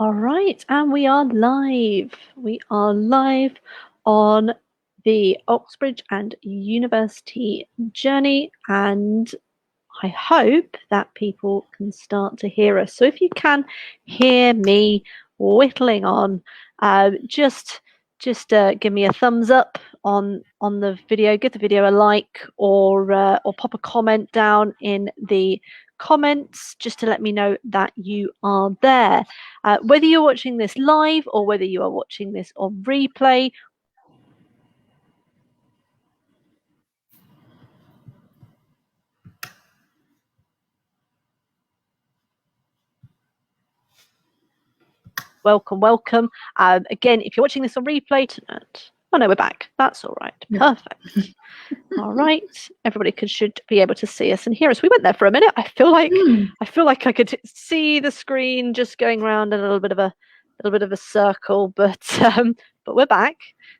All right, and we are live. We are live on the Oxbridge and University journey, and I hope that people can start to hear us. So if you can hear me whittling on, just give me a thumbs up on the video. Give the video a like, or pop a comment down in the comments just to let me know that you are there. Whether you're watching this live or whether you are watching this on replay, welcome. Again, if you're watching this on replay tonight, oh no, we're back. That's all right. Perfect. All right, everybody should be able to see us and hear us. We went there for a minute. I feel like I could see the screen just going around in a little bit of a circle, but we're back,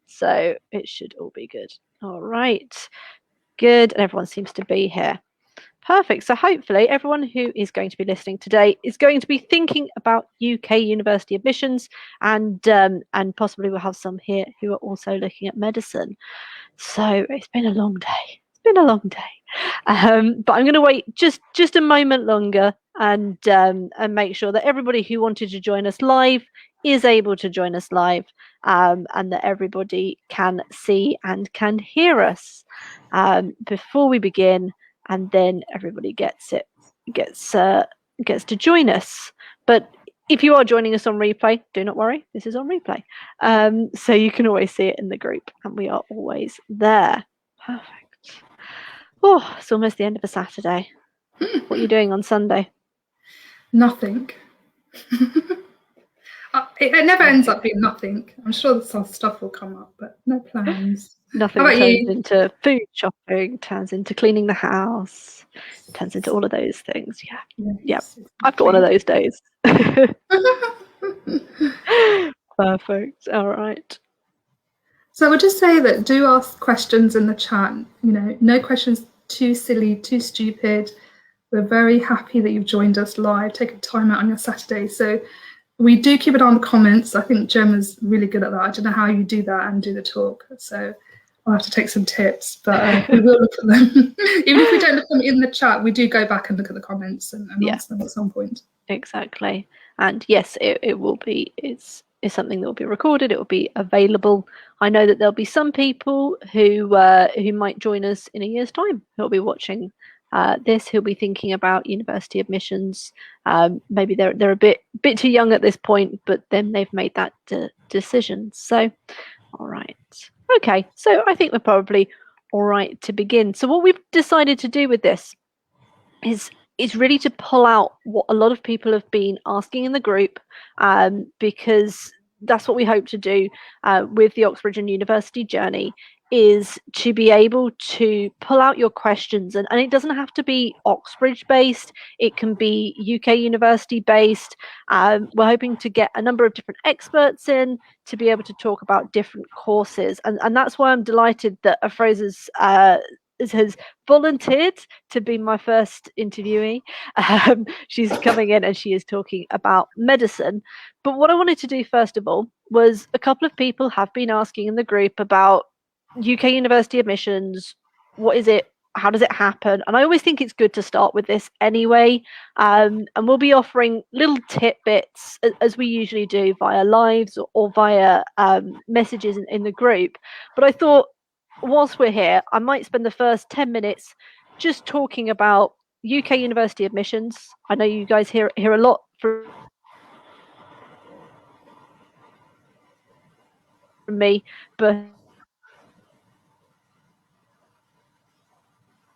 so it should all be good. All right, good, and everyone seems to be here. Perfect. So hopefully everyone who is going to be listening today is going to be thinking about UK university admissions, and possibly we'll have some here who are also looking at medicine. So it's been a long day. But I'm going to wait just a moment longer and make sure that everybody who wanted to join us live is able to join us live, and that everybody can see and can hear us before we begin, and then everybody gets to join us. But if you are joining us on replay, do not worry, this is on replay. So you can always see it in the group, and we are always there. Perfect. Oh, it's almost the end of a Saturday. What are you doing on Sunday? Nothing. It never ends up being nothing. I'm sure some stuff will come up, but no plans. Nothing turns into food shopping, turns into cleaning the house, turns into all of those things. Yeah. I've got one of those days. Perfect. All right. So I would just say that do ask questions in the chat. No questions too silly, too stupid. We're very happy that you've joined us live. Take a time out on your Saturday. So we do keep an eye on the comments. I think Gemma's really good at that. I don't know how you do that and do the talk. So I'll have to take some tips, but we will look at them. Even if we don't look at them in the chat, we do go back and look at the comments and answer them at some point. Exactly. And yes, it will be. It's something that will be recorded. It will be available. I know that there'll be some people who might join us in a year's time who'll be watching this, who'll be thinking about university admissions. Maybe they're a bit too young at this point, but then they've made that decision. So, all right. Okay, so I think we're probably all right to begin. So what we've decided to do with this is really to pull out what a lot of people have been asking in the group, because that's what we hope to do with the Oxbridge and University journey, is to be able to pull out your questions, and it doesn't have to be Oxbridge based, it can be UK university based. We're hoping to get a number of different experts in to be able to talk about different courses, and that's why I'm delighted that Afrosa's has volunteered to be my first interviewee. She's coming in and she is talking about medicine. But what I wanted to do first of all was, a couple of people have been asking in the group about UK university admissions. What is it? How does it happen? And I always think it's good to start with this anyway. And we'll be offering little tidbits as we usually do via lives or via messages in the group. But I thought, whilst we're here, I might spend the first 10 minutes just talking about UK university admissions. I know you guys hear a lot from me, but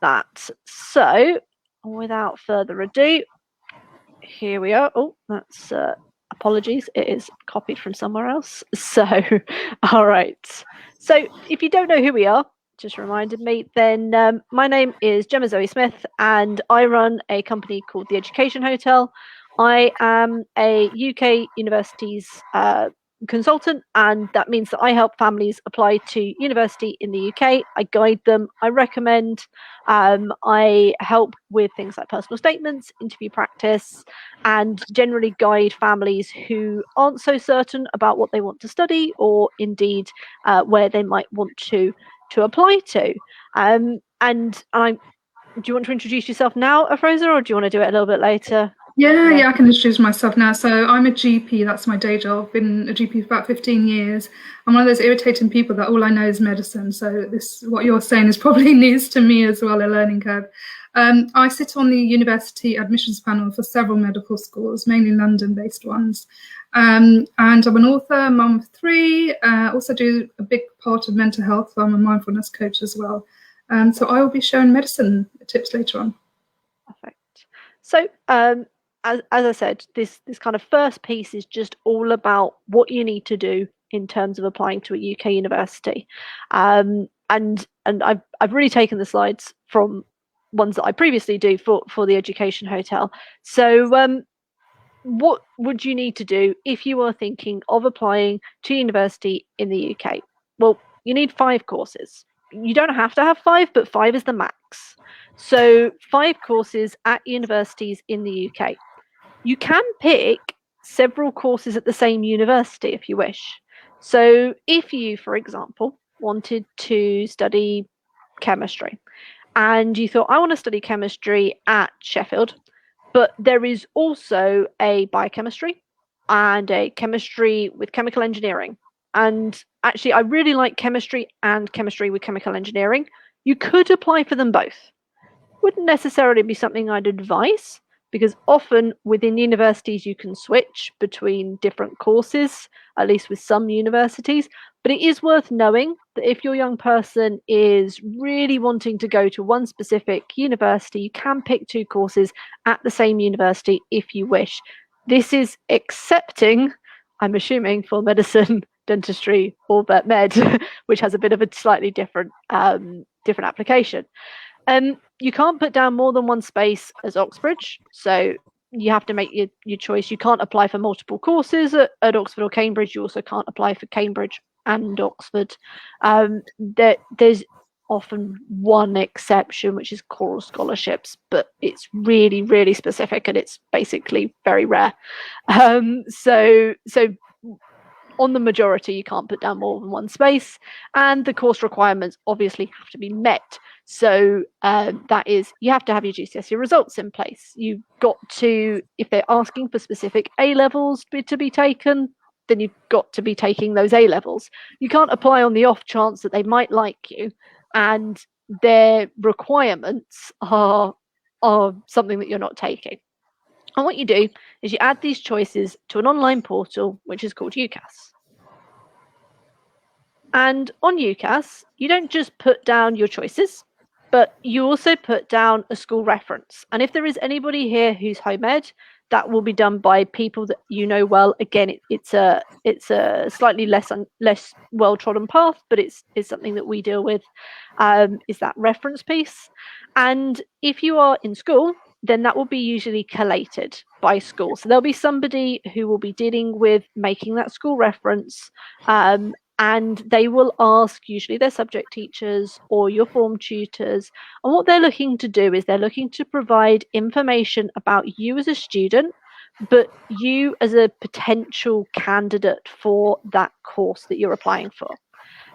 that. So without further ado, here we are. Oh, that's apologies, it is copied from somewhere else. So all right, so if you don't know who we are, just reminded me, then my name is Jemma Zoe Smith, and I run a company called The Education Hotel. I am a UK universities consultant, and that means that I help families apply to university in the UK. I guide them, I recommend, I help with things like personal statements, interview practice, and generally guide families who aren't so certain about what they want to study, or indeed where they might want to apply to. And I'm do you want to introduce yourself now, Afrosa, or do you want to do it a little bit later? Yeah, I can introduce myself now. So I'm a GP, that's my day job. I've been a GP for about 15 years. I'm one of those irritating people that all I know is medicine. So this, what you're saying, is probably news to me as well, a learning curve. I sit on the university admissions panel for several medical schools, mainly London-based ones. And I'm an author, mum of three, also do a big part of mental health. So I'm a mindfulness coach as well. So I will be sharing medicine tips later on. Perfect. So as I said, this kind of first piece is just all about what you need to do in terms of applying to a UK university. And I've really taken the slides from ones that I previously do for the Education Hotel. So what would you need to do if you are thinking of applying to university in the UK? Well, you need 5 courses. You don't have to have 5, but 5 is the max. So 5 courses at universities in the UK. You can pick several courses at the same university if you wish. So if you, for example, wanted to study chemistry and you thought, I want to study chemistry at Sheffield, but there is also a biochemistry and a chemistry with chemical engineering. And actually, I really like chemistry and chemistry with chemical engineering. You could apply for them both. Wouldn't necessarily be something I'd advise, because often within universities you can switch between different courses, at least with some universities. But it is worth knowing that if your young person is really wanting to go to one specific university, you can pick 2 courses at the same university if you wish. This is excepting, I'm assuming, for medicine, dentistry, or vet med, which has a bit of a slightly different application. You can't put down more than one space as Oxbridge, so you have to make your choice. You can't apply for multiple courses at Oxford or Cambridge. You also can't apply for Cambridge and Oxford. There's often one exception, which is choral scholarships, but it's really, really specific, and it's basically very rare. So on the majority, you can't put down more than one space, and the course requirements obviously have to be met. So that is, you have to have your GCSE results in place. You've got to, if they're asking for specific A levels to be taken, then you've got to be taking those A levels. You can't apply on the off chance that they might like you, and their requirements are something that you're not taking. And what you do is you add these choices to an online portal, which is called UCAS. And on UCAS, you don't just put down your choices, but you also put down a school reference. And if there is anybody here who's home ed, that will be done by people that you know well. Again, it's a slightly less well-trodden path, but it's something that we deal with, is that reference piece. And if you are in school, then that will be usually collated by school. So there'll be somebody who will be dealing with making that school reference, and they will ask usually their subject teachers or your form tutors. And what they're looking to do is they're looking to provide information about you as a student, but you as a potential candidate for that course that you're applying for.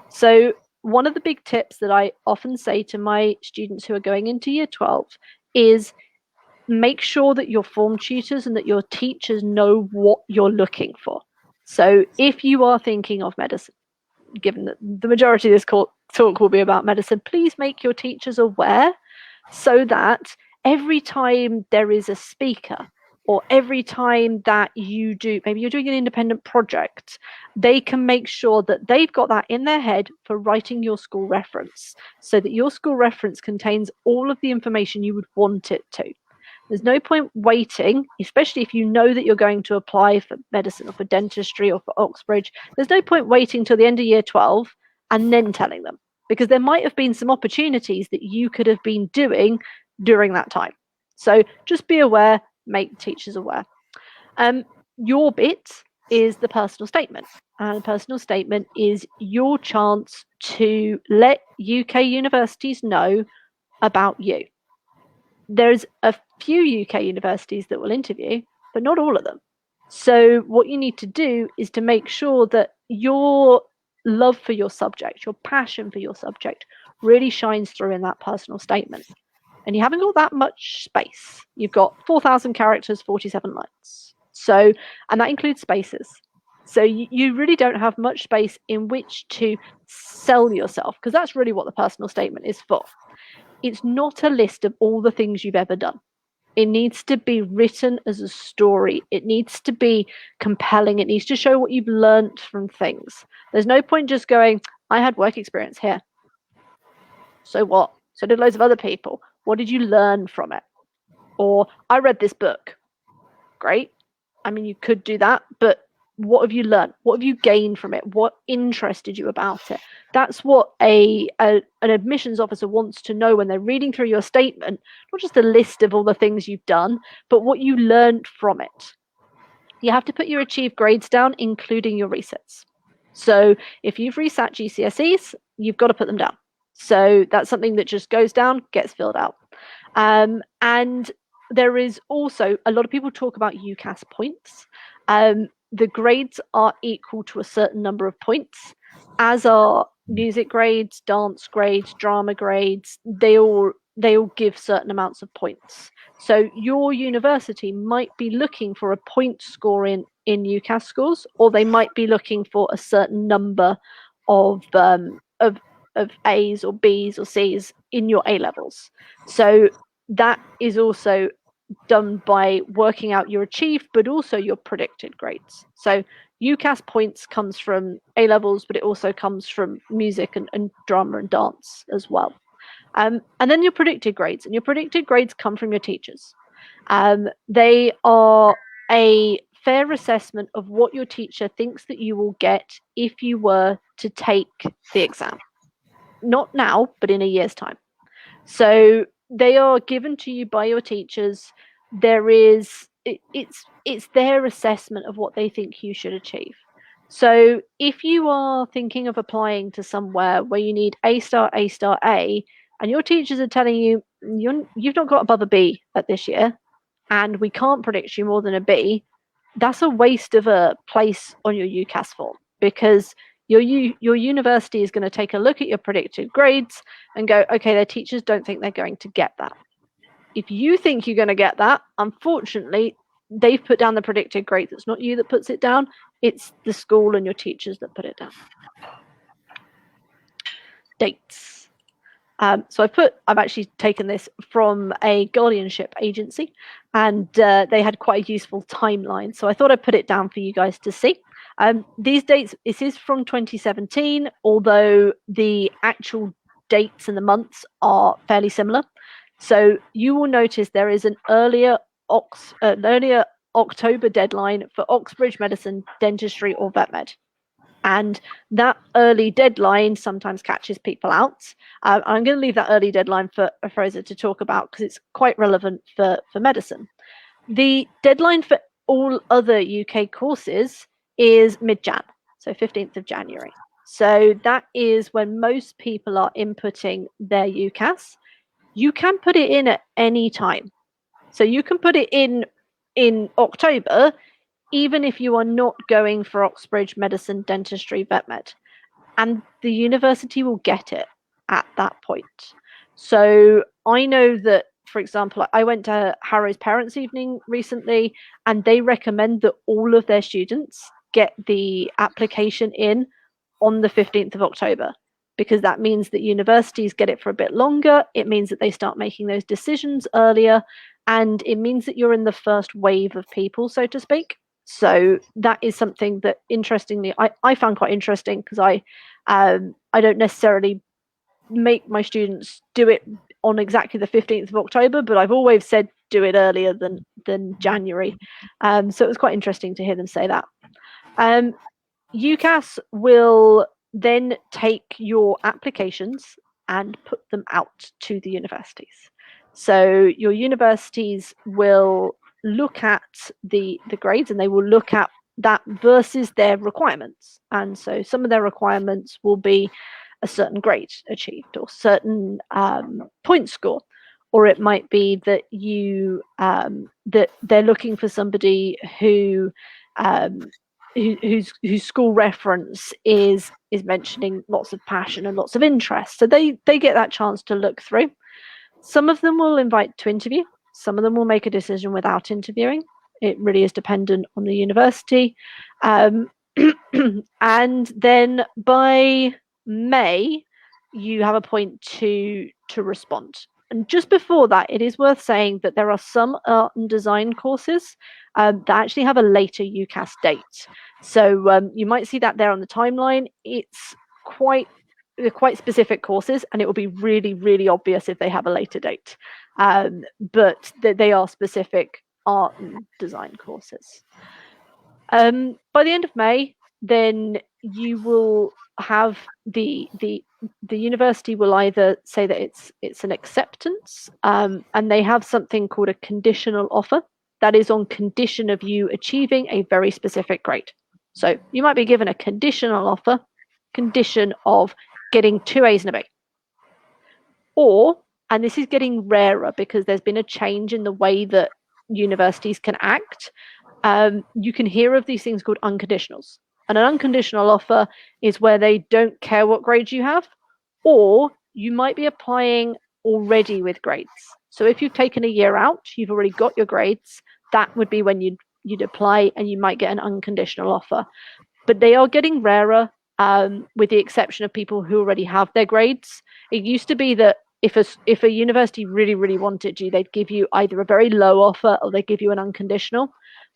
So one of the big tips that I often say to my students who are going into year 12 is make sure that your form tutors and that your teachers know what you're looking for. So if you are thinking of medicine, given that the majority of this talk will be about medicine, please make your teachers aware, so that every time there is a speaker, or every time that you do, maybe you're doing an independent project, they can make sure that they've got that in their head for writing your school reference, so that your school reference contains all of the information you would want it to. There's no point waiting, especially if you know that you're going to apply for medicine or for dentistry or for Oxbridge. There's no point waiting till the end of year 12 and then telling them, because there might have been some opportunities that you could have been doing during that time. So just be aware, make teachers aware. Your bit is the personal statement. And a personal statement is your chance to let UK universities know about you. There's a few UK universities that will interview, but not all of them. So what you need to do is to make sure that your love for your subject, your passion for your subject, really shines through in that personal statement. And you haven't got that much space. You've got 4,000 characters, 47 lines. So, and that includes spaces. So you really don't have much space in which to sell yourself, because that's really what the personal statement is for. It's not a list of all the things you've ever done. It needs to be written as a story. It needs to be compelling. It needs to show what you've learned from things. There's no point just going, I had work experience here. So what? So did loads of other people. What did you learn from it? Or I read this book. Great. I mean, you could do that, but what have you learned? What have you gained from it? What interested you about it? That's what an admissions officer wants to know when they're reading through your statement, not just a list of all the things you've done, but what you learned from it. You have to put your achieved grades down, including your resets. So if you've resat GCSEs, you've got to put them down. So that's something that just goes down, gets filled out. And there is also, a lot of people talk about UCAS points. The grades are equal to a certain number of points, as are music grades, dance grades, drama grades. They all give certain amounts of points. So your university might be looking for a point score in UCAS scores, or they might be looking for a certain number of A's or B's or C's in your A levels. So that is also done by working out your achieved, but also your predicted grades. So UCAS points comes from A levels, but it also comes from music and drama and dance as well. And then your predicted grades, and your predicted grades come from your teachers. They are a fair assessment of what your teacher thinks that you will get if you were to take the exam. Not now, but in a year's time. So they are given to you by your teachers. It's their assessment of what they think you should achieve. So if you are thinking of applying to somewhere where you need A star, A star, A, and your teachers are telling you you've not got above a B at this year, and we can't predict you more than a B, that's a waste of a place on your UCAS form, because your university is going to take a look at your predicted grades and go, okay, their teachers don't think they're going to get that. If you think you're going to get that, unfortunately, they've put down the predicted grades. It's not you that puts it down. It's the school and your teachers that put it down. Dates. So I've actually taken this from a guardianship agency, and they had quite a useful timeline. So I thought I'd put it down for you guys to see. These dates, this is from 2017, although the actual dates and the months are fairly similar. So you will notice there is an earlier October deadline for Oxbridge Medicine, Dentistry, or Vet Med. And that early deadline sometimes catches people out. I'm going to leave that early deadline for Afrosa to talk about, because it's quite relevant for medicine. The deadline for all other UK courses is mid-Jan, so 15th of January. So that is when most people are inputting their UCAS. You can put it in at any time. So you can put it in October, even if you are not going for Oxbridge Medicine, Dentistry, Vet Med. And the university will get it at that point. So I know that, for example, I went to Harrow's Parents' Evening recently, and they recommend that all of their students get the application in on the 15th of October, because that means that universities get it for a bit longer. It means that they start making those decisions earlier, and it means that you're in the first wave of people, so to speak. So that is something that, interestingly, I found quite interesting, because I don't necessarily make my students do it on exactly the 15th of October, but I've always said do it earlier than January. So it was quite interesting to hear them say that. UCAS will then take your applications and put them out to the universities. So your universities will look at the grades, and they will look at that versus their requirements. And so some of their requirements will be a certain grade achieved or certain point score, or it might be that that they're looking for somebody whose school reference is mentioning lots of passion and lots of interest. So they get that chance to look through. Some of them will invite to interview. Some of them will make a decision without interviewing. It really is dependent on the university. And then by May, you have a point to respond. And just before that, it is worth saying that there are some art and design courses that actually have a later UCAS date. So you might see that there on the timeline. It's quite specific courses, and it will be really, really obvious if they have a later date. But they are specific art and design courses. By the end of May, then you will have the university will either say that it's an acceptance, and they have something called a conditional offer that is on condition of you achieving a very specific grade. So you might be given a conditional offer, condition of getting 2 A's and a B. Or, and this is getting rarer because there's been a change in the way that universities can act, you can hear of these things called unconditionals. And an unconditional offer is where they don't care what grades you have, or you might be applying already with grades. So if you've taken a year out, you've already got your grades, that would be when you'd apply and you might get an unconditional offer. But they are getting rarer, with the exception of people who already have their grades. It used to be that if a university really, really wanted you, they'd give you either a very low offer or they'd give you an unconditional.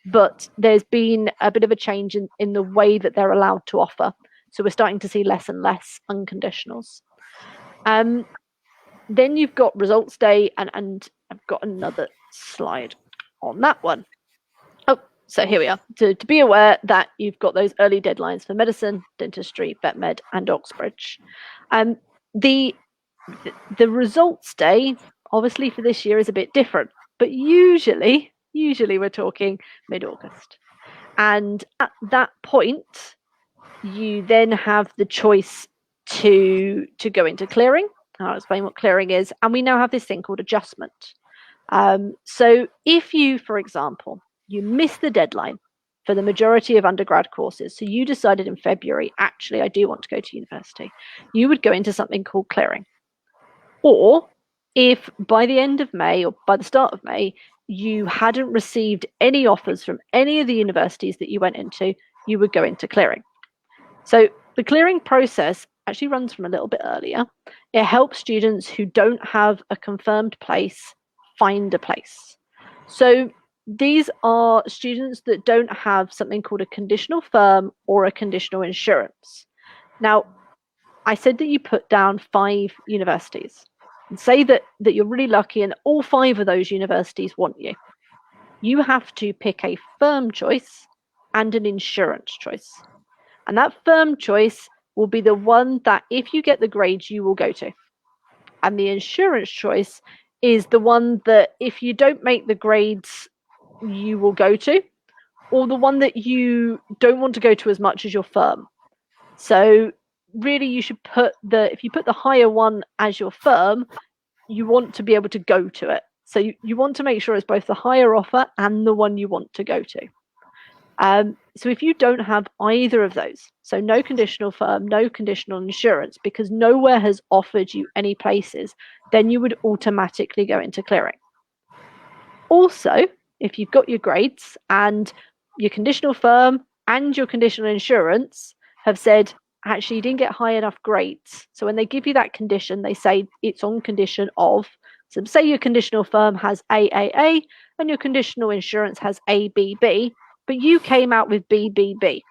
But there's been a bit of a change in the way that they're allowed to offer. So we're starting to see less and less unconditionals. Then you've got results day, and I've got another slide on that one. Oh, so here we are. To be aware that you've got those early deadlines for medicine, dentistry, vet med, and Oxbridge. The results day, obviously for this year, is a bit different, but usually we're talking mid-August. And at that point, you then have the choice to go into clearing. I'll explain what clearing is. And we now have this thing called adjustment. So if you, for example, you miss the deadline for the majority of undergrad courses, so you decided in February, actually, I do want to go to university, you would go into something called clearing. Or if by the end of May or by the start of May, you hadn't received any offers from any of the universities that you went into, you would go into clearing. So the clearing process actually runs from a little bit earlier. It helps students who don't have a confirmed place find a place. So these are students that don't have something called a conditional firm or a conditional insurance. Now, I said that you put down 5 universities and say that you're really lucky and all 5 of those universities want you. You have to pick a firm choice and an insurance choice. And that firm choice will be the one that if you get the grades, you will go to. And the insurance choice is the one that if you don't make the grades, you will go to, or the one that you don't want to go to as much as your firm. So really you should if you put the higher one as your firm, you want to be able to go to it. So you want to make sure it's both the higher offer and the one you want to go to. So if you don't have either of those, so no conditional firm, no conditional insurance, because nowhere has offered you any places, then you would automatically go into clearing. Also, if you've got your grades and your conditional firm and your conditional insurance have said, actually, you didn't get high enough grades. So when they give you that condition, they say it's on condition of, so say your conditional firm has AAA and your conditional insurance has ABB, but you came out with BBB.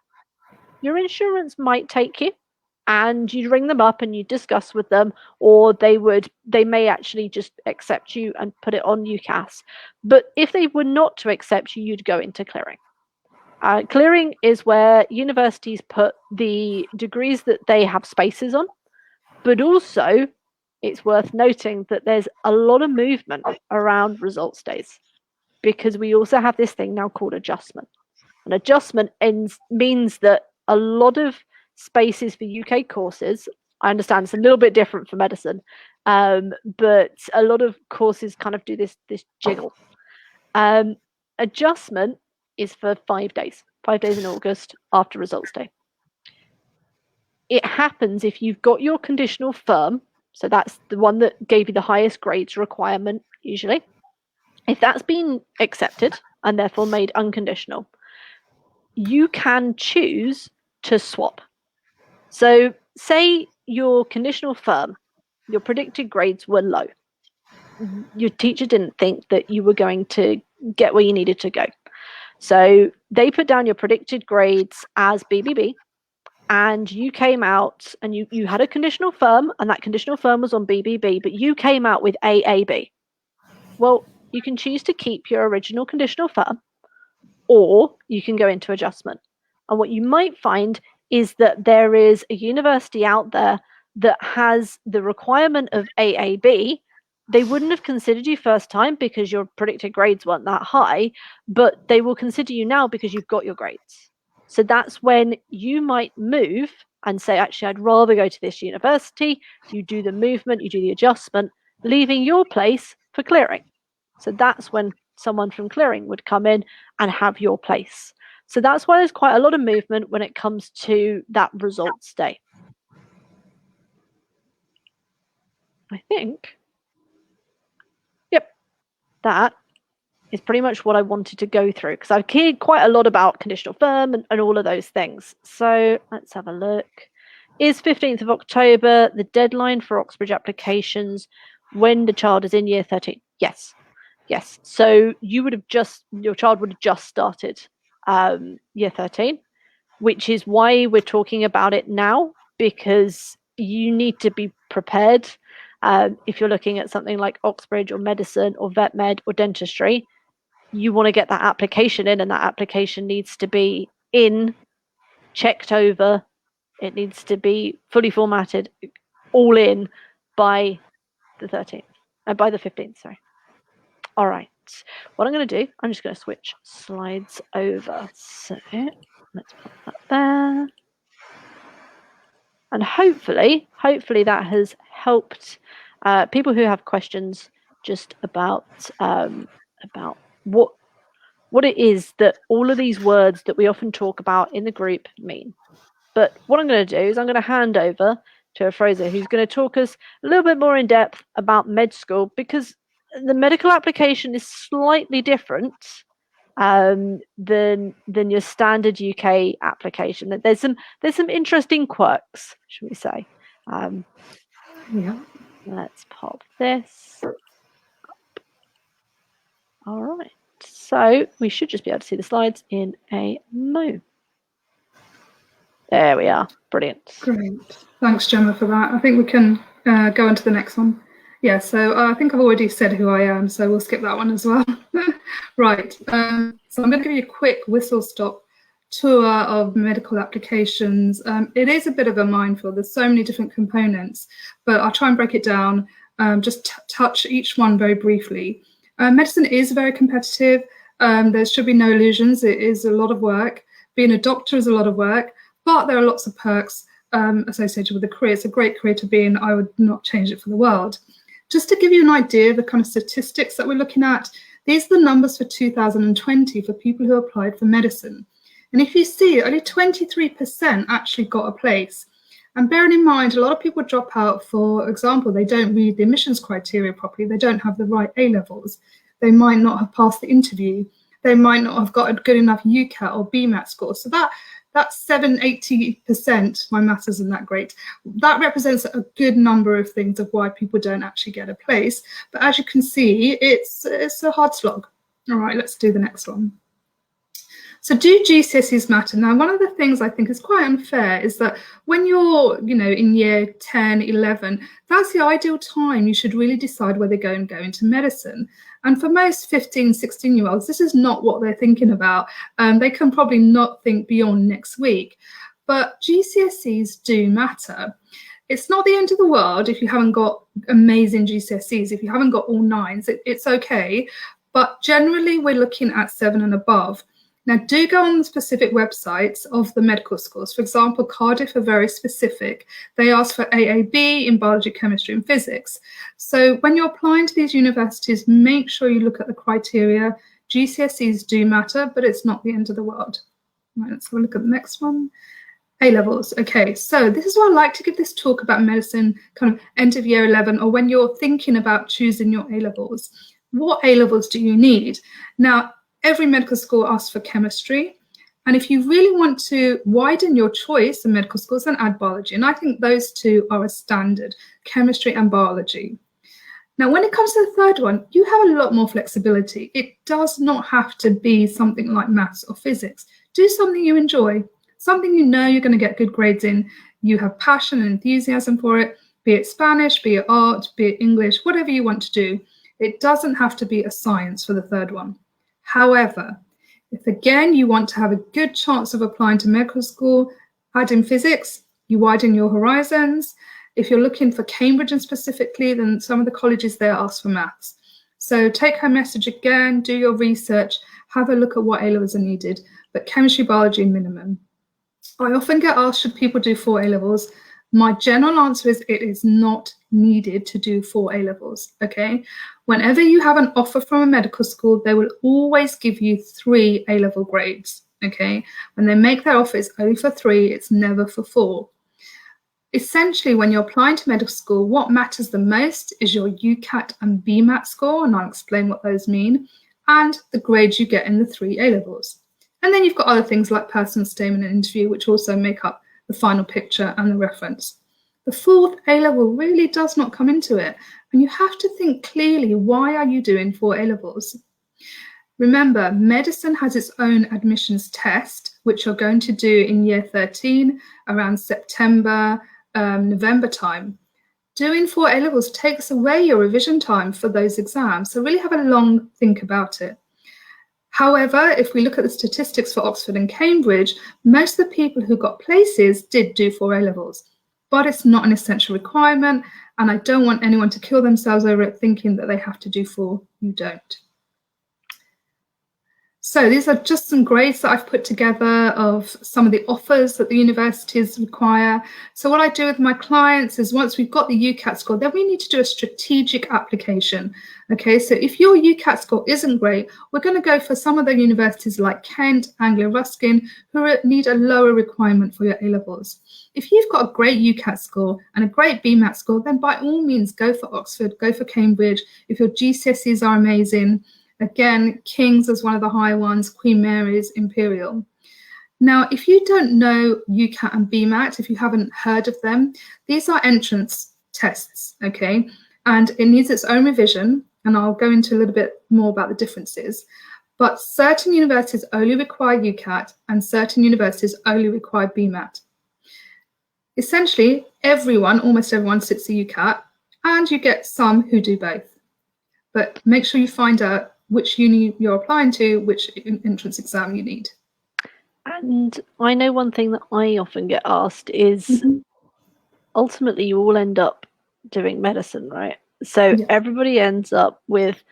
Your insurance might take you and you'd ring them up and you discuss with them, or they may actually just accept you and put it on UCAS. But if they were not to accept you, you'd go into clearing. Clearing is where universities put the degrees that they have spaces on, but also it's worth noting that there's a lot of movement around results days because we also have this thing now called adjustment. An adjustment means that a lot of spaces for UK courses, I understand it's a little bit different for medicine, but a lot of courses kind of do this jiggle. Adjustment is for 5 days in August after results day. It happens if you've got your conditional firm, so that's the one that gave you the highest grades requirement usually. If that's been accepted and therefore made unconditional, you can choose to swap. So say your conditional firm, your predicted grades were low. Your teacher didn't think that you were going to get where you needed to go. So they put down your predicted grades as BBB, and you came out and you had a conditional firm, and that conditional firm was on BBB, but you came out with AAB. Well, you can choose to keep your original conditional firm, or you can go into adjustment. And what you might find is that there is a university out there that has the requirement of AAB. They wouldn't have considered you first time because your predicted grades weren't that high, but they will consider you now because you've got your grades. So that's when you might move and say, actually, I'd rather go to this university. You do the movement, you do the adjustment, leaving your place for clearing. So that's when someone from clearing would come in and have your place. So that's why there's quite a lot of movement when it comes to that results day. I think, yep, that is pretty much what I wanted to go through, because I've cared quite a lot about conditional firm and all of those things. So let's have a look. Is 15th of October the deadline for Oxbridge applications when the child is in year 13? Yes. Yes. So your child would have just started year 13, which is why we're talking about it now, because you need to be prepared. If you're looking at something like Oxbridge or medicine or vet med or dentistry, you want to get that application in, and that application needs to be checked over. It needs to be fully formatted, all in by the 13th, by the 15th, sorry. All right, what I'm going to do, I'm just going to switch slides over. So let's put that there. And hopefully that has helped people who have questions just about what it is that all of these words that we often talk about in the group mean. But what I'm going to do is I'm going to hand over to Afrosa, who's going to talk us a little bit more in depth about med school, because the medical application is slightly different than your standard UK application. There's some interesting quirks, should we say? Yeah. Let's pop this up. All right. So we should just be able to see the slides in a moment. There we are. Brilliant. Great. Thanks, Jemma, for that. I think we can go on to the next one. Yeah, so I think I've already said who I am, so we'll skip that one as well. Right. So I'm going to give you a quick whistle-stop tour of medical applications. It is a bit of a minefield. There's so many different components, but I'll try and break it down, just touch each one very briefly. Medicine is very competitive. There should be no illusions. It is a lot of work. Being a doctor is a lot of work, but there are lots of perks associated with the career. It's a great career to be in. I would not change it for the world. Just to give you an idea of the kind of statistics that we're looking at, these are the numbers for 2020 for people who applied for medicine. And if you see, only 23% actually got a place. And bearing in mind, a lot of people drop out, for example, they don't read the admissions criteria properly. They don't have the right A-levels. They might not have passed the interview. They might not have got a good enough UCAT or Bma score. So that's 80%. My maths isn't that great. That represents a good number of things of why people don't actually get a place. But as you can see, it's a hard slog. All right, let's do the next one. So do GCSEs matter? Now, one of the things I think is quite unfair is that when you're, in year 10, 11, that's the ideal time you should really decide whether go into medicine. And for most 15, 16-year-olds, this is not what they're thinking about. They can probably not think beyond next week. But GCSEs do matter. It's not the end of the world if you haven't got amazing GCSEs, if you haven't got all nines, it's okay. But generally, we're looking at 7 and above. Now, do go on the specific websites of the medical schools. For example, Cardiff are very specific. They ask for AAB in biology, chemistry, and physics. So when you're applying to these universities, make sure you look at the criteria. GCSEs do matter, but it's not the end of the world. Right, let's have a look at the next one. A-levels. Okay, so this is why I like to give this talk about medicine kind of end of year 11, or when you're thinking about choosing your A-levels. What A-levels do you need? Now, every medical school asks for chemistry. And if you really want to widen your choice in medical schools, then add biology. And I think those two are a standard, chemistry and biology. Now, when it comes to the third one, you have a lot more flexibility. It does not have to be something like maths or physics. Do something you enjoy, something you know you're going to get good grades in. You have passion and enthusiasm for it, be it Spanish, be it art, be it English, whatever you want to do. It doesn't have to be a science for the third one. However, if again you want to have a good chance of applying to medical school, add in physics, you widen your horizons. If you're looking for Cambridge and specifically, then some of the colleges there ask for maths. So take home message again, do your research, have a look at what A-levels are needed, but chemistry, biology minimum. I often get asked, should people do 4 A-levels? My general answer is it is not needed to do 4 A-levels, okay? Whenever you have an offer from a medical school, they will always give you 3 A-level grades, okay? When they make their offer, it's only for 3, it's never for 4. Essentially, when you're applying to medical school, what matters the most is your UCAT and Bma score, and I'll explain what those mean, and the grades you get in the 3 A-levels. And then you've got other things like personal statement and interview, which also make up the final picture and the reference. The 4th A-level really does not come into it, and you have to think clearly, why are you doing 4 A-levels? Remember, medicine has its own admissions test, which you're going to do in year 13 around September, November time. Doing 4 A-levels takes away your revision time for those exams, so really have a long think about it. However, if we look at the statistics for Oxford and Cambridge, most of the people who got places did do 4 A-levels, but it's not an essential requirement, and I don't want anyone to kill themselves over it thinking that they have to do 4. You don't. So these are just some grades that I've put together of some of the offers that the universities require. So what I do with my clients is once we've got the UCAT score, then we need to do a strategic application. Okay, so if your UCAT score isn't great, we're going to go for some of the universities like Kent, Anglia Ruskin, who need a lower requirement for your A-levels. If you've got a great UCAT score and a great Bma score, then by all means go for Oxford, go for Cambridge. If your GCSEs are amazing, again, King's is one of the high ones, Queen Mary's, Imperial. Now, if you don't know UCAT and Bma, if you haven't heard of them, these are entrance tests, okay? And it needs its own revision, and I'll go into a little bit more about the differences. But certain universities only require UCAT and certain universities only require Bma. Essentially, almost everyone sits the UCAT, and you get some who do both. But make sure you find out which uni you're applying to, which entrance exam you need. And I know one thing that I often get asked is, ultimately you all end up doing medicine, right? So everybody ends up with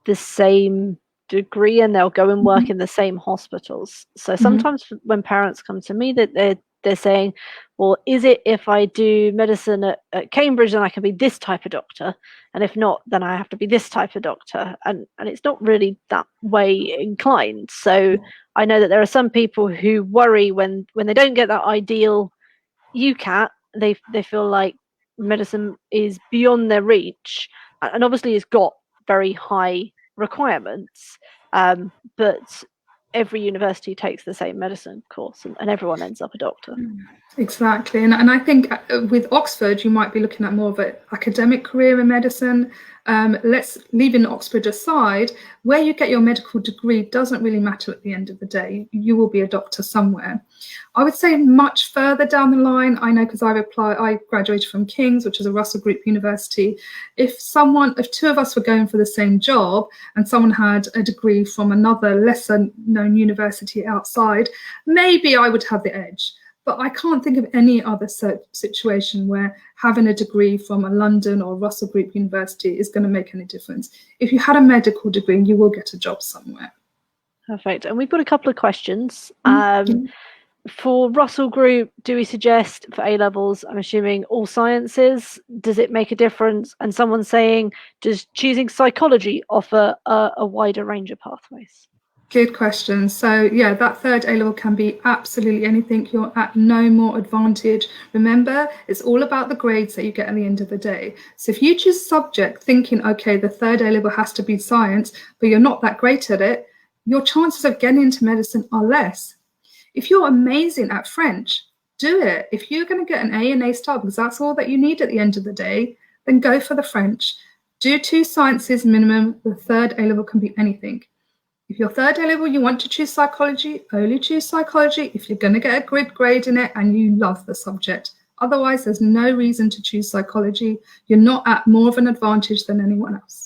the same degree and they'll go and work in the same hospitals. So sometimes when parents come to me, that they're saying, well, is it if I do medicine at Cambridge, then I can be this type of doctor? And if not, then I have to be this type of doctor. And it's not really that way inclined. So I know that there are some people who worry when they don't get that ideal UCAT, they feel like medicine is beyond their reach. And obviously it's got very high requirements, but every university takes the same medicine course and everyone ends up a doctor. Exactly. And I think with Oxford, you might be looking at more of an academic career in medicine. Let's leaving Oxford aside, where you get your medical degree doesn't really matter at the end of the day. You will be a doctor somewhere. I would say much further down the line, I know because I graduated from King's, which is a Russell Group university. If 2 of us were going for the same job and someone had a degree from another lesser known university outside, maybe I would have the edge. But I can't think of any other situation where having a degree from a London or Russell Group university is going to make any difference. If you had a medical degree, you will get a job somewhere. Perfect. And we've got a couple of questions. Mm-hmm. For Russell Group, do we suggest for A levels, I'm assuming all sciences? Does it make a difference? And someone's saying, does choosing psychology offer a wider range of pathways? Good question. So yeah, that third A level can be absolutely anything. You're at no more advantage. Remember, it's all about the grades that you get at the end of the day. So if you choose subject thinking, okay, the third A level has to be science, but you're not that great at it, your chances of getting into medicine are less. If you're amazing at French, do it. If you're going to get an A and A star because that's all that you need at the end of the day, then go for the French. Do 2 sciences minimum. The third A level can be anything. If you're third A level, you want to choose psychology, only choose psychology if you're going to get a good grade in it and you love the subject. Otherwise, there's no reason to choose psychology. You're not at more of an advantage than anyone else.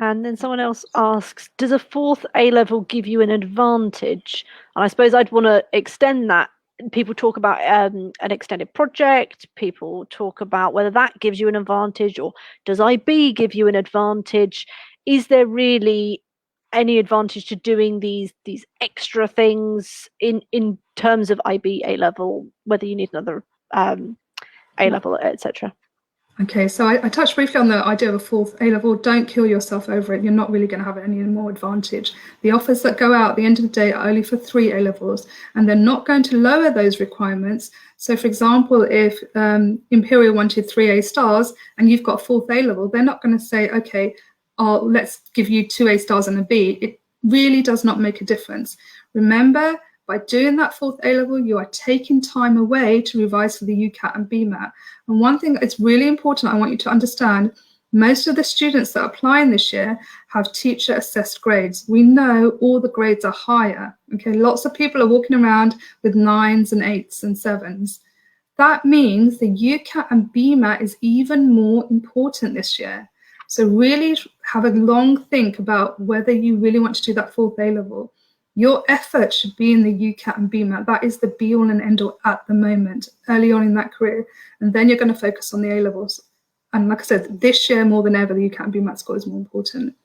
And then someone else asks, does a 4th A level give you an advantage? And I suppose I'd want to extend that. People talk about an extended project. People talk about whether that gives you an advantage, or does IB give you an advantage? Is there really any advantage to doing these extra things in terms of IB A level, whether you need another A level, etc.? Okay, so I touched briefly on the idea of a 4th A level. Don't kill yourself over it. You're not really going to have any more advantage. The offers that go out at the end of the day are only for 3 A levels, and they're not going to lower those requirements. So, for example, if Imperial wanted 3 A stars and you've got 4th A level, they're not going to say, okay, let's give you 2 A stars and a B. It really does not make a difference. Remember, by doing that 4th A level, you are taking time away to revise for the UCAT and Bma. And one thing that's really important, I want you to understand, most of the students that are applying this year have teacher assessed grades. We know all the grades are higher. Okay, lots of people are walking around with 9s and 8s and 7s. That means the UCAT and Bma is even more important this year. So really have a long think about whether you really want to do that 4th A level. Your effort should be in the UCAT and Bma. That is the be all and end all at the moment, early on in that career. And then you're going to focus on the A levels. And like I said, this year more than ever, the UCAT and Bma score is more important.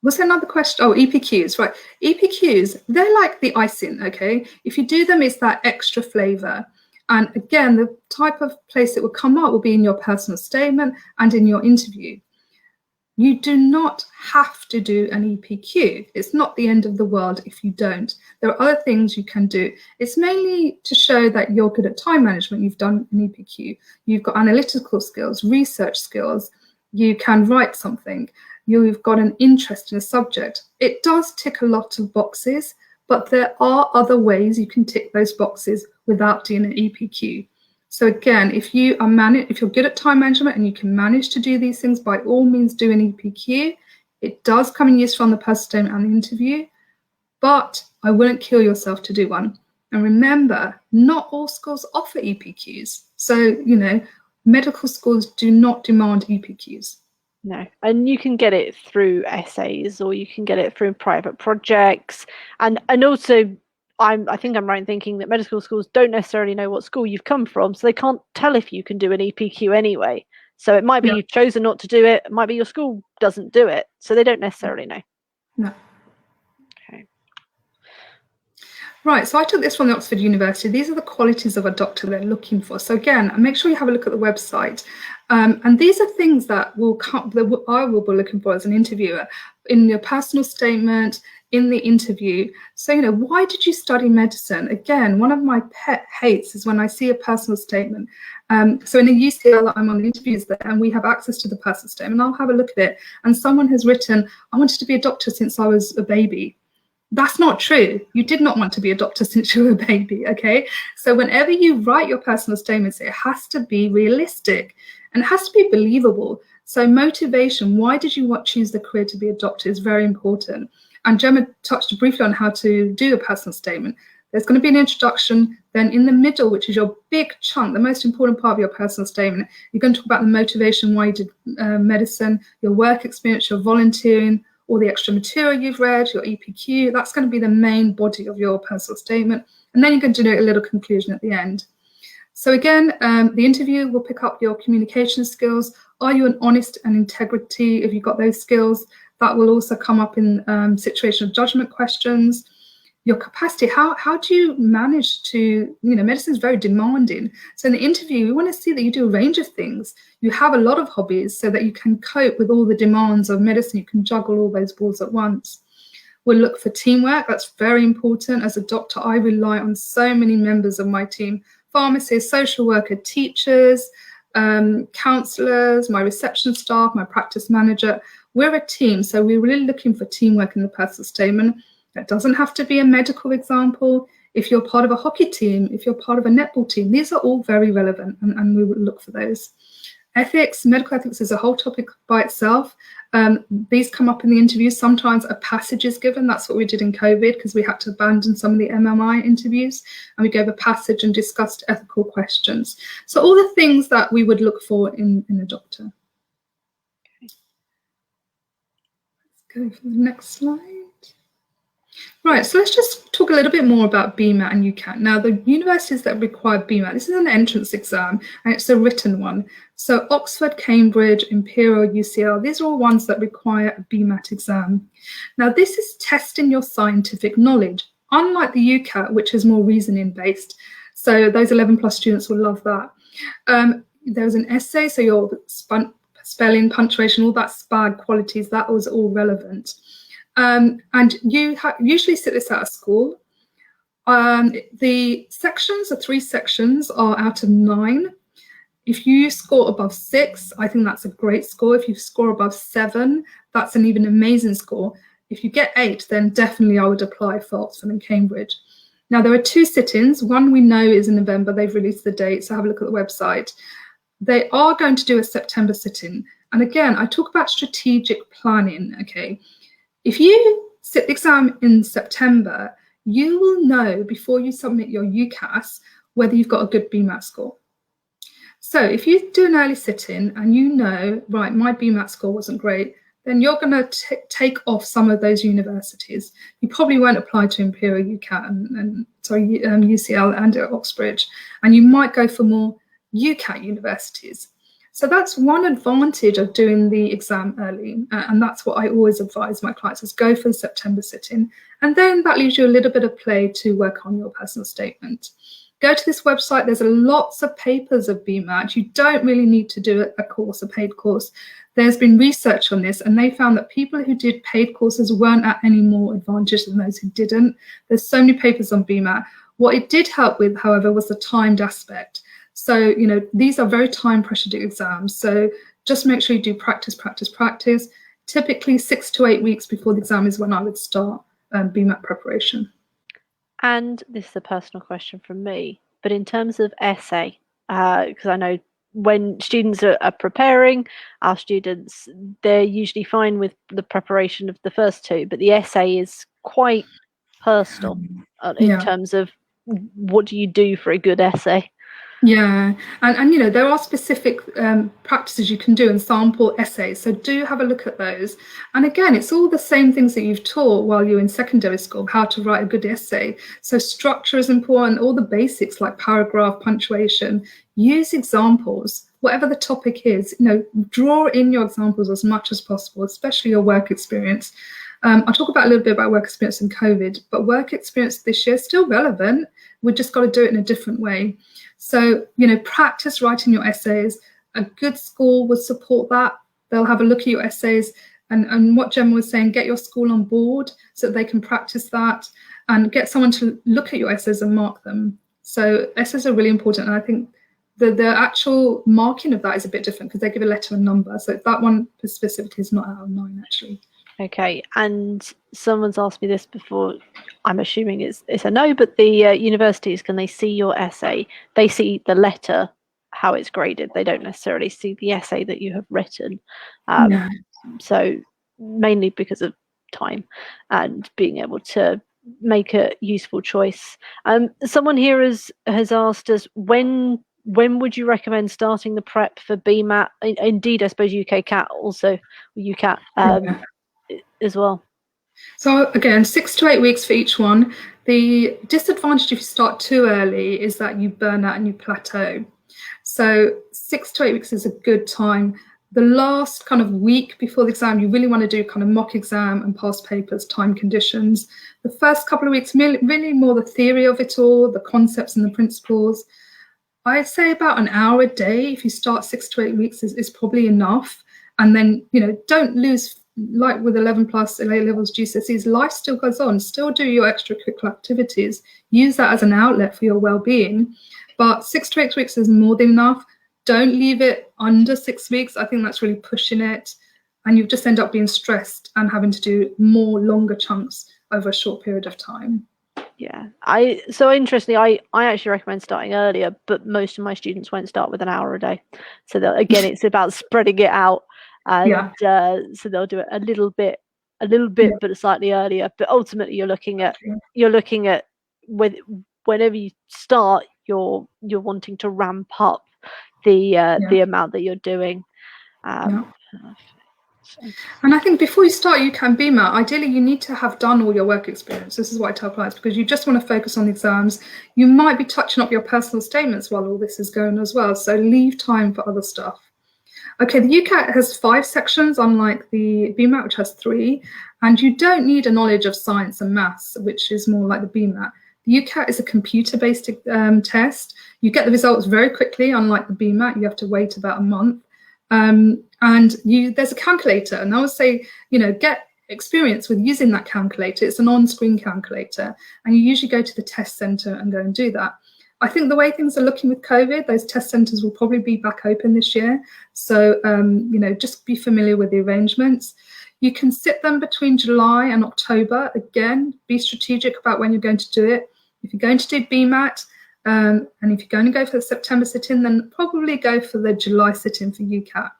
Was there another question? Oh, EPQs, right. EPQs, they're like the icing, okay? If you do them, it's that extra flavor. And again, the type of place it will come up will be in your personal statement and in your interview. You do not have to do an EPQ. It's not the end of the world if you don't. There are other things you can do. It's mainly to show that you're good at time management. You've done an EPQ. You've got analytical skills, research skills. You can write something. You've got an interest in a subject. It does tick a lot of boxes, but there are other ways you can tick those boxes without doing an EPQ. So again, if you're good at time management and you can manage to do these things, by all means do an EPQ. It does come in useful on the personal statement and the interview, but I wouldn't kill yourself to do one. And remember, not all schools offer EPQs. So, medical schools do not demand EPQs. No, and you can get it through essays, or you can get it through private projects, and also I think I'm right in thinking that medical schools don't necessarily know what school you've come from, so they can't tell if you can do an EPQ anyway. So it might be you've chosen not to do it. It might be your school doesn't do it, so they don't necessarily know. No. Okay. Right, so I took this from the Oxford University. These are the qualities of a doctor they're looking for. So again, make sure you have a look at the website. And these are things that I will be looking for as an interviewer in your personal statement, in the interview. So, why did you study medicine? Again, one of my pet hates is when I see a personal statement. So in the UCL, I'm on the interviews there and we have access to the personal statement. I'll have a look at it. And someone has written, I wanted to be a doctor since I was a baby. That's not true. You did not want to be a doctor since you were a baby, okay? So whenever you write your personal statements, it has to be realistic and it has to be believable. So motivation, why did you choose the career to be a doctor is very important. And Jemma touched briefly on how to do a personal statement. There's going to be an introduction, then in the middle, which is your big chunk, the most important part of your personal statement, you're going to talk about the motivation, why you did medicine, your work experience, your volunteering, all the extra material you've read, your EPQ. That's going to be the main body of your personal statement. And then you're going to do a little conclusion at the end. So again, the interview will pick up your communication skills. Are you an honest and integrity? If you've got those skills, That will also come up in situation of judgment questions. Your capacity, how do you manage to, medicine is very demanding. So in the interview, we want to see that you do a range of things. You have a lot of hobbies so that you can cope with all the demands of medicine. You can juggle all those balls at once. We'll look for teamwork. That's very important. As a doctor, I rely on so many members of my team: pharmacists, social worker, teachers, counsellors, my reception staff, my practice manager. We're a team, so we're really looking for teamwork in the personal statement. That doesn't have to be a medical example. If you're part of a hockey team, if you're part of a netball team, these are all very relevant, and we would look for those. Ethics, medical ethics is a whole topic by itself. These come up in the interviews. Sometimes a passage is given. That's what we did in COVID, because we had to abandon some of the MMI interviews, and we gave a passage and discussed ethical questions. So all the things that we would look for in a doctor. Okay. Let's go for the next slide. Right, so let's just talk a little bit more about Bma and Ucat. Now, the universities that require Bma, this is an entrance exam, and it's a written one. So Oxford, Cambridge, Imperial, UCL, these are all ones that require a BMAT exam. Now, this is testing your scientific knowledge, unlike the Ucat, which is more reasoning-based. So those 11+ students will love that. There's an essay, so your spelling, punctuation, all that SPAG qualities, that was all relevant. And you usually sit this out of school. The sections, the 3 sections, are out of 9. If you score above 6, I think that's a great score. If you score above 7, that's an even amazing score. If you get 8, then definitely I would apply for Oxford and Cambridge. Now, there are 2 sit-ins. One we know is in November. They've released the date, so have a look at the website. They are going to do a September sit-in. And again, I talk about strategic planning, okay? If you sit the exam in September, you will know before you submit your UCAS whether you've got a good BMAT score. So if you do an early sit-in and you know, right, my BMAT score wasn't great, then you're going to take off some of those universities. You probably won't apply to Imperial, UCAT, UCL and Oxbridge, and you might go for more UCAT universities. So that's one advantage of doing the exam early, and that's what I always advise my clients, is go for the September sit-in, and then that leaves you a little bit of play to work on your personal statement. Go to this website. There's lots of papers of BMAT. You don't really need to do a course, a paid course. There's been research on this, and they found that people who did paid courses weren't at any more advantage than those who didn't. There's so many papers on BMAT. What it did help with, however, was the timed aspect. So, these are very time-pressured exams. So just make sure you do practice, practice, practice. Typically 6 to 8 weeks before the exam is when I would start BMAT preparation. And this is a personal question from me, but in terms of essay, because I know when students are preparing, our students, they're usually fine with the preparation of the first 2, but the essay is quite personal in terms of what do you do for a good essay. Yeah, and there are specific practices you can do and sample essays, so do have a look at those. And again, it's all the same things that you've taught while you're in secondary school, how to write a good essay. So structure is important, all the basics like paragraph, punctuation. Use examples, whatever the topic is, draw in your examples as much as possible, especially your work experience. I'll talk a little bit about work experience in COVID, but work experience this year is still relevant. We've just got to do it in a different way. So, practice writing your essays. A good school would support that. They'll have a look at your essays, and what Jemma was saying, get your school on board so that they can practice that, and get someone to look at your essays and mark them. So essays are really important, and I think the actual marking of that is a bit different because they give a letter and number. So that one specifically is not out of 9, actually. Okay, and someone's asked me this before. I'm assuming it's a no, but the universities, can they see your essay? They see the letter, how it's graded. They don't necessarily see the essay that you have written. No. So mainly because of time and being able to make a useful choice. Someone here has asked us, when would you recommend starting the prep for BMAT? Indeed, I suppose UKCAT also, UCAT. As well. So again, 6 to 8 weeks for each one. The disadvantage if you start too early is that you burn out and you plateau. So 6 to 8 weeks is a good time. the last kind of week before the exam, you really want to do kind of mock exam and past papers, time conditions. The first couple of weeks, really more the theory of it all, the concepts and the principles. I'd say about an hour a day, if you start 6 to 8 weeks, is probably enough. And then, don't lose, like with 11 plus A levels, GCSEs, life still goes on. Still do your extracurricular activities. Use that as an outlet for your well-being. But 6 to 8 weeks is more than enough. Don't leave it under 6 weeks. I think that's really pushing it. And you just end up being stressed and having to do more longer chunks over a short period of time. Yeah, so interestingly, I actually recommend starting earlier, but most of my students won't start with an hour a day. So again, it's about spreading it out, and so they'll do it a little bit, but slightly earlier. But ultimately, you're looking at whenever you start, you're wanting to ramp up the amount that you're doing. And I think before you start UCAT and Bma, ideally you need to have done all your work experience. This is what I tell clients, because you just want to focus on the exams. You might be touching up your personal statements while all this is going as well. So leave time for other stuff. Okay, the UCAT has 5 sections, unlike the Bma, which has 3. And you don't need a knowledge of science and maths, which is more like the Bma. The UCAT is a computer-based test. You get the results very quickly, unlike the Bma. You have to wait about a month. And there's a calculator, and I would say, get experience with using that calculator. It's an on-screen calculator, and you usually go to the test center and go and do that. I think the way things are looking with COVID, those test centers will probably be back open this year. So, just be familiar with the arrangements. You can sit them between July and October. Again, be strategic about when you're going to do it. If you're going to do BMAT, and if you're going to go for the September sit-in, then probably go for the July sit-in for UCAT.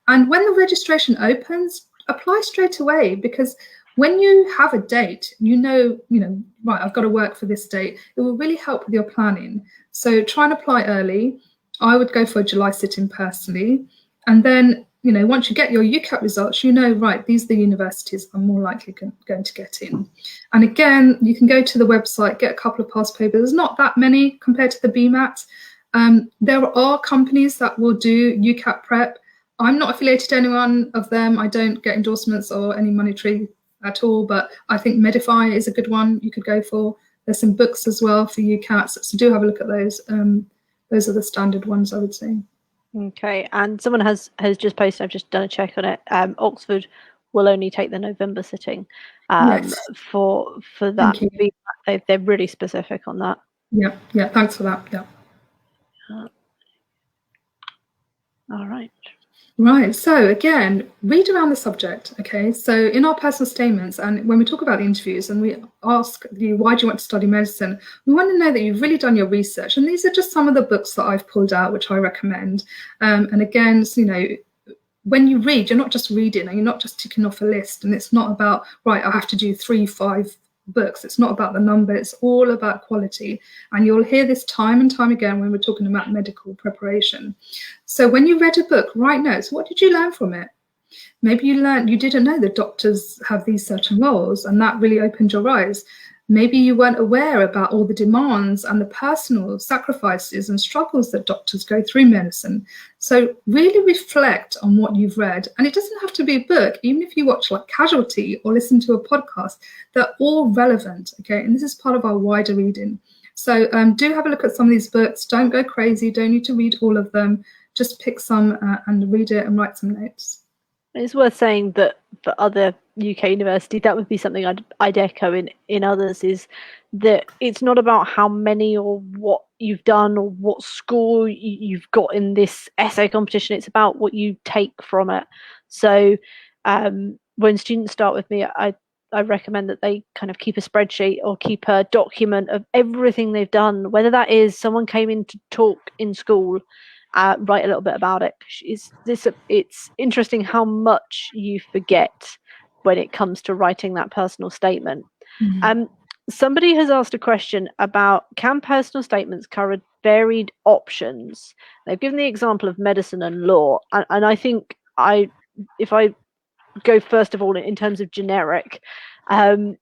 And when the registration opens, apply straight away, because when you have a date, right, I've got to work for this date. It will really help with your planning. So try and apply early. I would go for a July sit-in personally. And then, once you get your UCAT results, right, these are the universities I'm more likely going to get in. And again, you can go to the website, get a couple of past papers. There's not that many compared to the BMAT. There are companies that will do UCAT prep. I'm not affiliated to any one of them. I don't get endorsements or any monetary at all, but I think Medify is a good one you could go for. There's some books as well for UCAT, so do have a look at those. Those are the standard ones, I would say. Okay, and someone has just posted, I've just done a check on it, Oxford will only take the November sitting Yes. for that. They're really specific on that. Yeah, thanks for that. Yeah. All right. Right, so again, read around the subject, okay? So in our personal statements, and when we talk about the interviews and we ask you, why do you want to study medicine? We want to know that you've really done your research. And these are just some of the books that I've pulled out, which I recommend. And again, when you read, you're not just reading and you're not just ticking off a list. And it's not about, right, I have to do 3, 5 books. It's not about the number. It's all about quality. And you'll hear this time and time again when we're talking about medical preparation. So when you read a book, write notes. What did you learn from it? Maybe you didn't know that doctors have these certain roles, and that really opened your eyes. Maybe you weren't aware about all the demands and the personal sacrifices and struggles that doctors go through medicine. So really reflect on what you've read. And it doesn't have to be a book. Even if you watch like Casualty or listen to a podcast, they're all relevant, okay? And this is part of our wider reading. So do have a look at some of these books. Don't go crazy. Don't need to read all of them. Just pick some and read it and write some notes. It's worth saying that for other UK universities, that would be something I'd echo in others, is that it's not about how many or what you've done or what score you've got in this essay competition. It's about what you take from it. So when students start with me, I recommend that they kind of keep a spreadsheet or keep a document of everything they've done, whether that is someone came in to talk in school, write a little bit about it. It's interesting how much you forget when it comes to writing that personal statement. Mm-hmm. Somebody has asked a question about, can personal statements cover varied options? They've given the example of medicine and law, and I think if I go first of all in terms of generic, when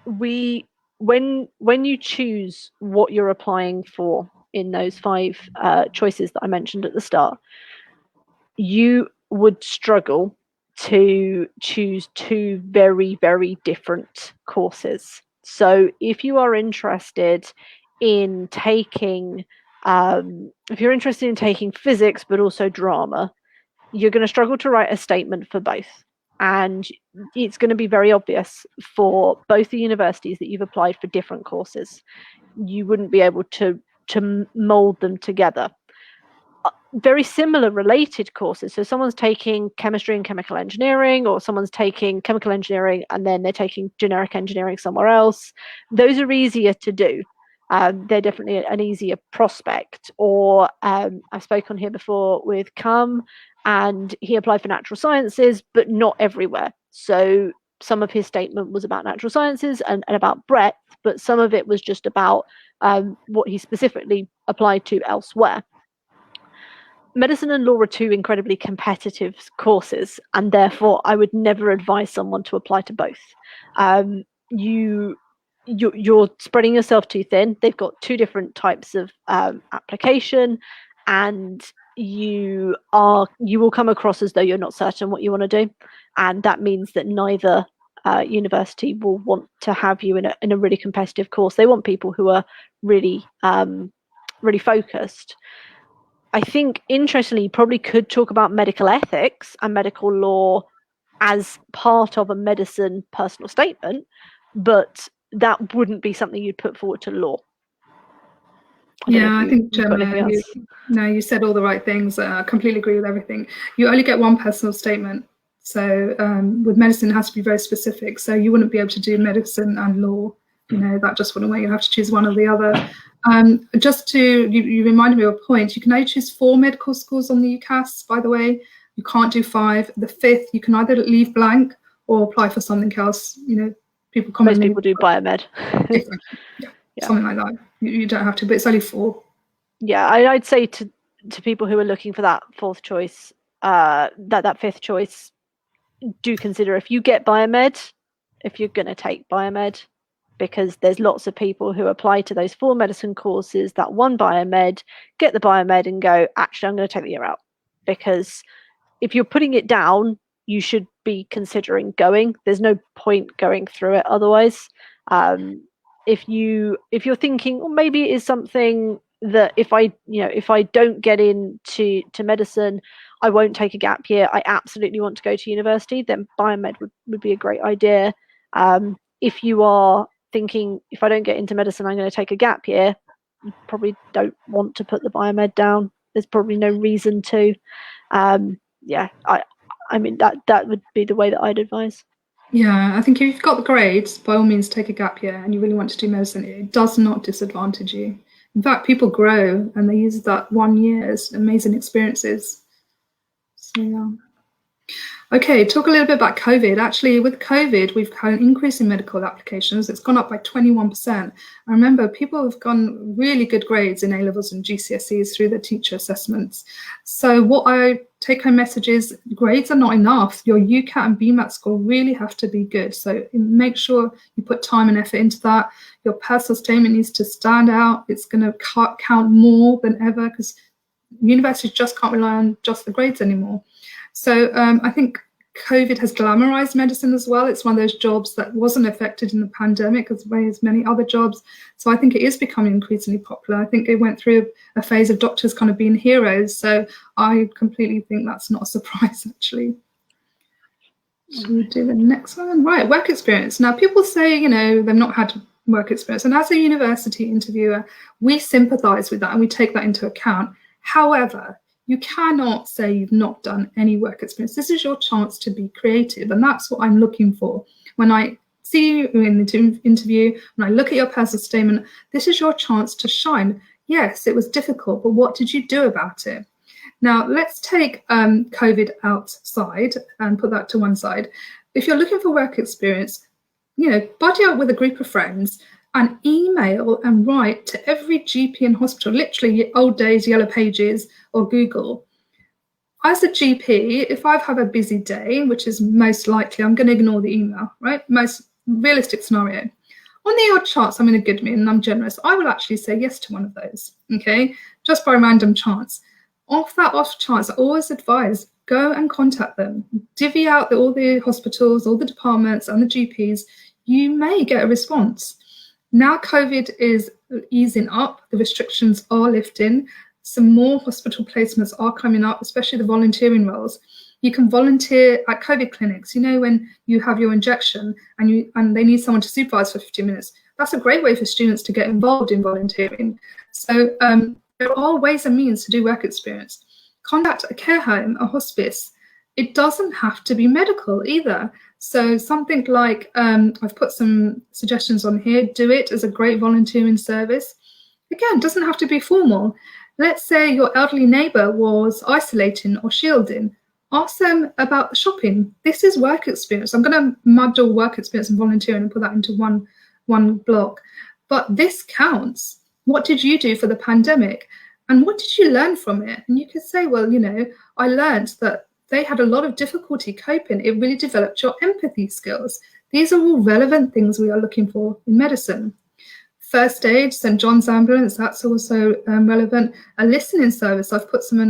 you choose what you're applying for in those 5 choices that I mentioned at the start, would struggle to choose two very, very different courses. So if you are interested in taking physics but also drama, you're going to struggle to write a statement for both. And it's going to be very obvious for both the universities that you've applied for different courses. You wouldn't be able to mold them together. Very similar related courses. So someone's taking chemistry and chemical engineering, or someone's taking chemical engineering and then they're taking generic engineering somewhere else. Those are easier to do. They're definitely an easier prospect. Or I've spoken here before with Cam, and he applied for natural sciences, but not everywhere. So some of his statement was about natural sciences and about breadth, but some of it was just about what he specifically applied to elsewhere. Medicine and law are two incredibly competitive courses, and therefore I would never advise someone to apply to both. You're spreading yourself too thin. They've got two different types of application, and you will come across as though you're not certain what you want to do, and that means that neither university will want to have you in a really competitive course. They want people who are really really focused. I think, interestingly, you probably could talk about medical ethics and medical law as part of a medicine personal statement, but that wouldn't be something you'd put forward to law. I think, Jemma, you said all the right things. I completely agree with everything. You only get one personal statement. So with medicine, it has to be very specific. So you wouldn't be able to do medicine and law. That just wouldn't work. You have to choose one or the other. You reminded me of a point. You can only choose 4 medical schools on the UCAS, by the way. You can't do 5. The 5th, you can either leave blank or apply for something else. Most people do biomed. Something like that. You don't have to, but it's only 4. Yeah, I'd say to people who are looking for that 4th choice, that 5th choice, do consider if you get biomed, if you're going to take biomed, because there's lots of people who apply to those 4 medicine courses, that one biomed, get the biomed and go, actually, I'm going to take the year out. Because if you're putting it down, you should be considering going. There's no point going through it otherwise. If you're thinking, well, maybe it is something that if I don't get into medicine, I won't take a gap year, I absolutely want to go to university, then biomed would be a great idea. If you are thinking, if I don't get into medicine, I'm going to take a gap year, you probably don't want to put the biomed down. There's probably no reason to. I mean, that would be the way that I'd advise. Yeah, I think if you've got the grades, by all means take a gap year, and you really want to do medicine, it does not disadvantage you. In fact, people grow and they use that 1 year as amazing experiences. So yeah. Okay, talk a little bit about COVID. Actually, with COVID, we've had an increase in medical applications. It's gone up by 21%. I remember people have gotten really good grades in A-levels and GCSEs through the teacher assessments. So what I take-home message is grades are not enough. Your UCAT and Bma score really have to be good. So make sure you put time and effort into that. Your personal statement needs to stand out. It's going to count more than ever, because universities just can't rely on just the grades anymore. So I think COVID has glamorized medicine as well. It's one of those jobs that wasn't affected in the pandemic as well as many other jobs. So I think it is becoming increasingly popular. I think it went through a phase of doctors kind of being heroes. So I completely think that's not a surprise, actually. We'll do the next one. Right, work experience. Now, people say, they've not had work experience. And as a university interviewer, we sympathize with that and we take that into account. However, you cannot say you've not done any work experience. This is your chance to be creative, and that's what I'm looking for. When I see you in the interview, when I look at your personal statement, this is your chance to shine. Yes, it was difficult, but what did you do about it? Now, let's take COVID outside and put that to one side. If you're looking for work experience, buddy up with a group of friends and email and write to every GP and hospital, literally old days, Yellow Pages or Google. As a GP, if I have a busy day, which is most likely, I'm going to ignore the email, right? Most realistic scenario. On the odd chance, I'm in a good mood and I'm generous, I will actually say yes to one of those, okay? Just by random chance. Off that off chance, I always advise, go and contact them. Divvy out all the hospitals, all the departments and the GPs. You may get a response. Now COVID is easing up, the restrictions are lifting, some more hospital placements are coming up, especially the volunteering roles. You can volunteer at COVID clinics, when you have your injection and they need someone to supervise for 15 minutes. That's a great way for students to get involved in volunteering. So there are ways and means to do work experience. Contact a care home, a hospice. It doesn't have to be medical either. So something like, I've put some suggestions on here, do it as a great volunteering service. Again, doesn't have to be formal. Let's say your elderly neighbour was isolating or shielding. Ask them about the shopping. This is work experience. I'm going to muddle work experience and volunteering and put that into one block. But this counts. What did you do for the pandemic? And what did you learn from it? And you could say, well, I learned that they had a lot of difficulty coping. It really developed your empathy skills. These are all relevant things we are looking for in medicine. First aid, St. John's Ambulance, that's also relevant. A listening service, I've put some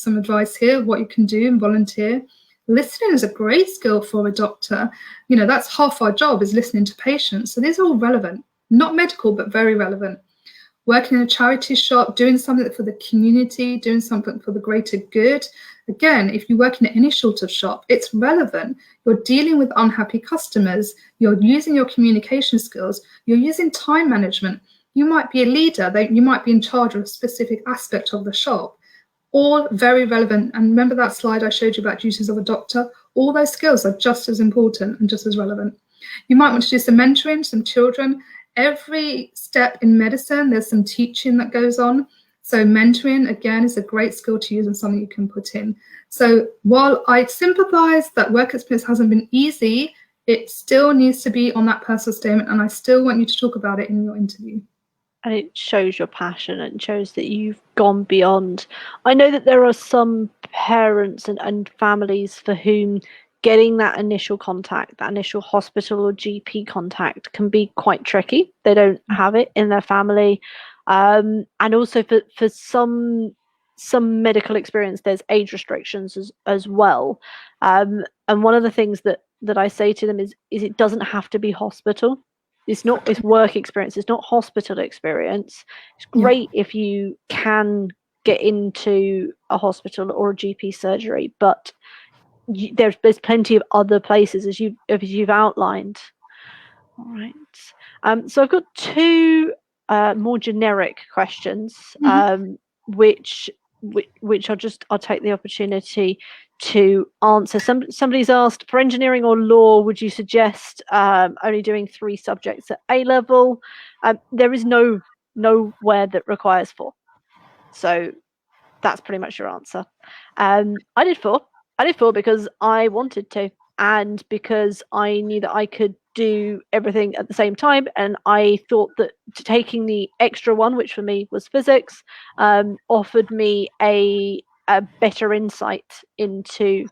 advice here, what you can do and volunteer. Listening is a great skill for a doctor. That's half our job, is listening to patients. So these are all relevant, not medical, but very relevant. Working in a charity shop, doing something for the community, doing something for the greater good. Again, if you work in any sort of shop, it's relevant. You're dealing with unhappy customers. You're using your communication skills. You're using time management. You might be a leader. You might be in charge of a specific aspect of the shop. All very relevant. And remember that slide I showed you about duties of a doctor? All those skills are just as important and just as relevant. You might want to do some mentoring, some children. Every step in medicine, there's some teaching that goes on. So mentoring, again, is a great skill to use and something you can put in. So while I sympathise that work experience hasn't been easy, it still needs to be on that personal statement, and I still want you to talk about it in your interview. And it shows your passion and shows that you've gone beyond. I know that there are some parents and families for whom getting that initial contact, that initial hospital or GP contact, can be quite tricky. They don't have it in their family. And also for some medical experience, there's age restrictions as well. And one of the things that I say to them is it doesn't have to be hospital. It's work experience. It's not hospital experience. It's great if you can get into a hospital or a GP surgery, but there's plenty of other places as you've outlined. All right. So I've got two more generic questions, which I'll take the opportunity to answer. Somebody's asked, for engineering or law, would you suggest only doing 3 subjects at A level? There is nowhere that requires 4, so that's pretty much your answer. I did 4. I did 4 because I wanted to, and because I knew that I could do everything at the same time, and I thought that taking the extra one, which for me was physics, offered me a better insight into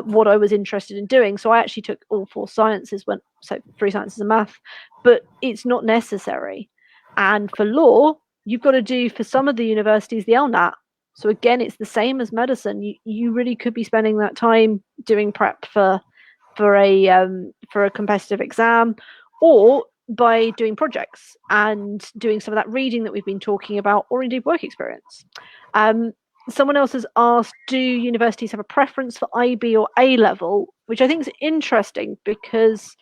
what I was interested in doing. So I actually took all 4 sciences, so 3 sciences and math, but it's not necessary. And for law, you've got to do, for some of the universities, the LNAT. So again, it's the same as medicine. You really could be spending that time doing prep for a competitive exam, or by doing projects and doing some of that reading that we've been talking about, or indeed work experience. Someone else has asked, do universities have a preference for IB or A level? Which I think is interesting, because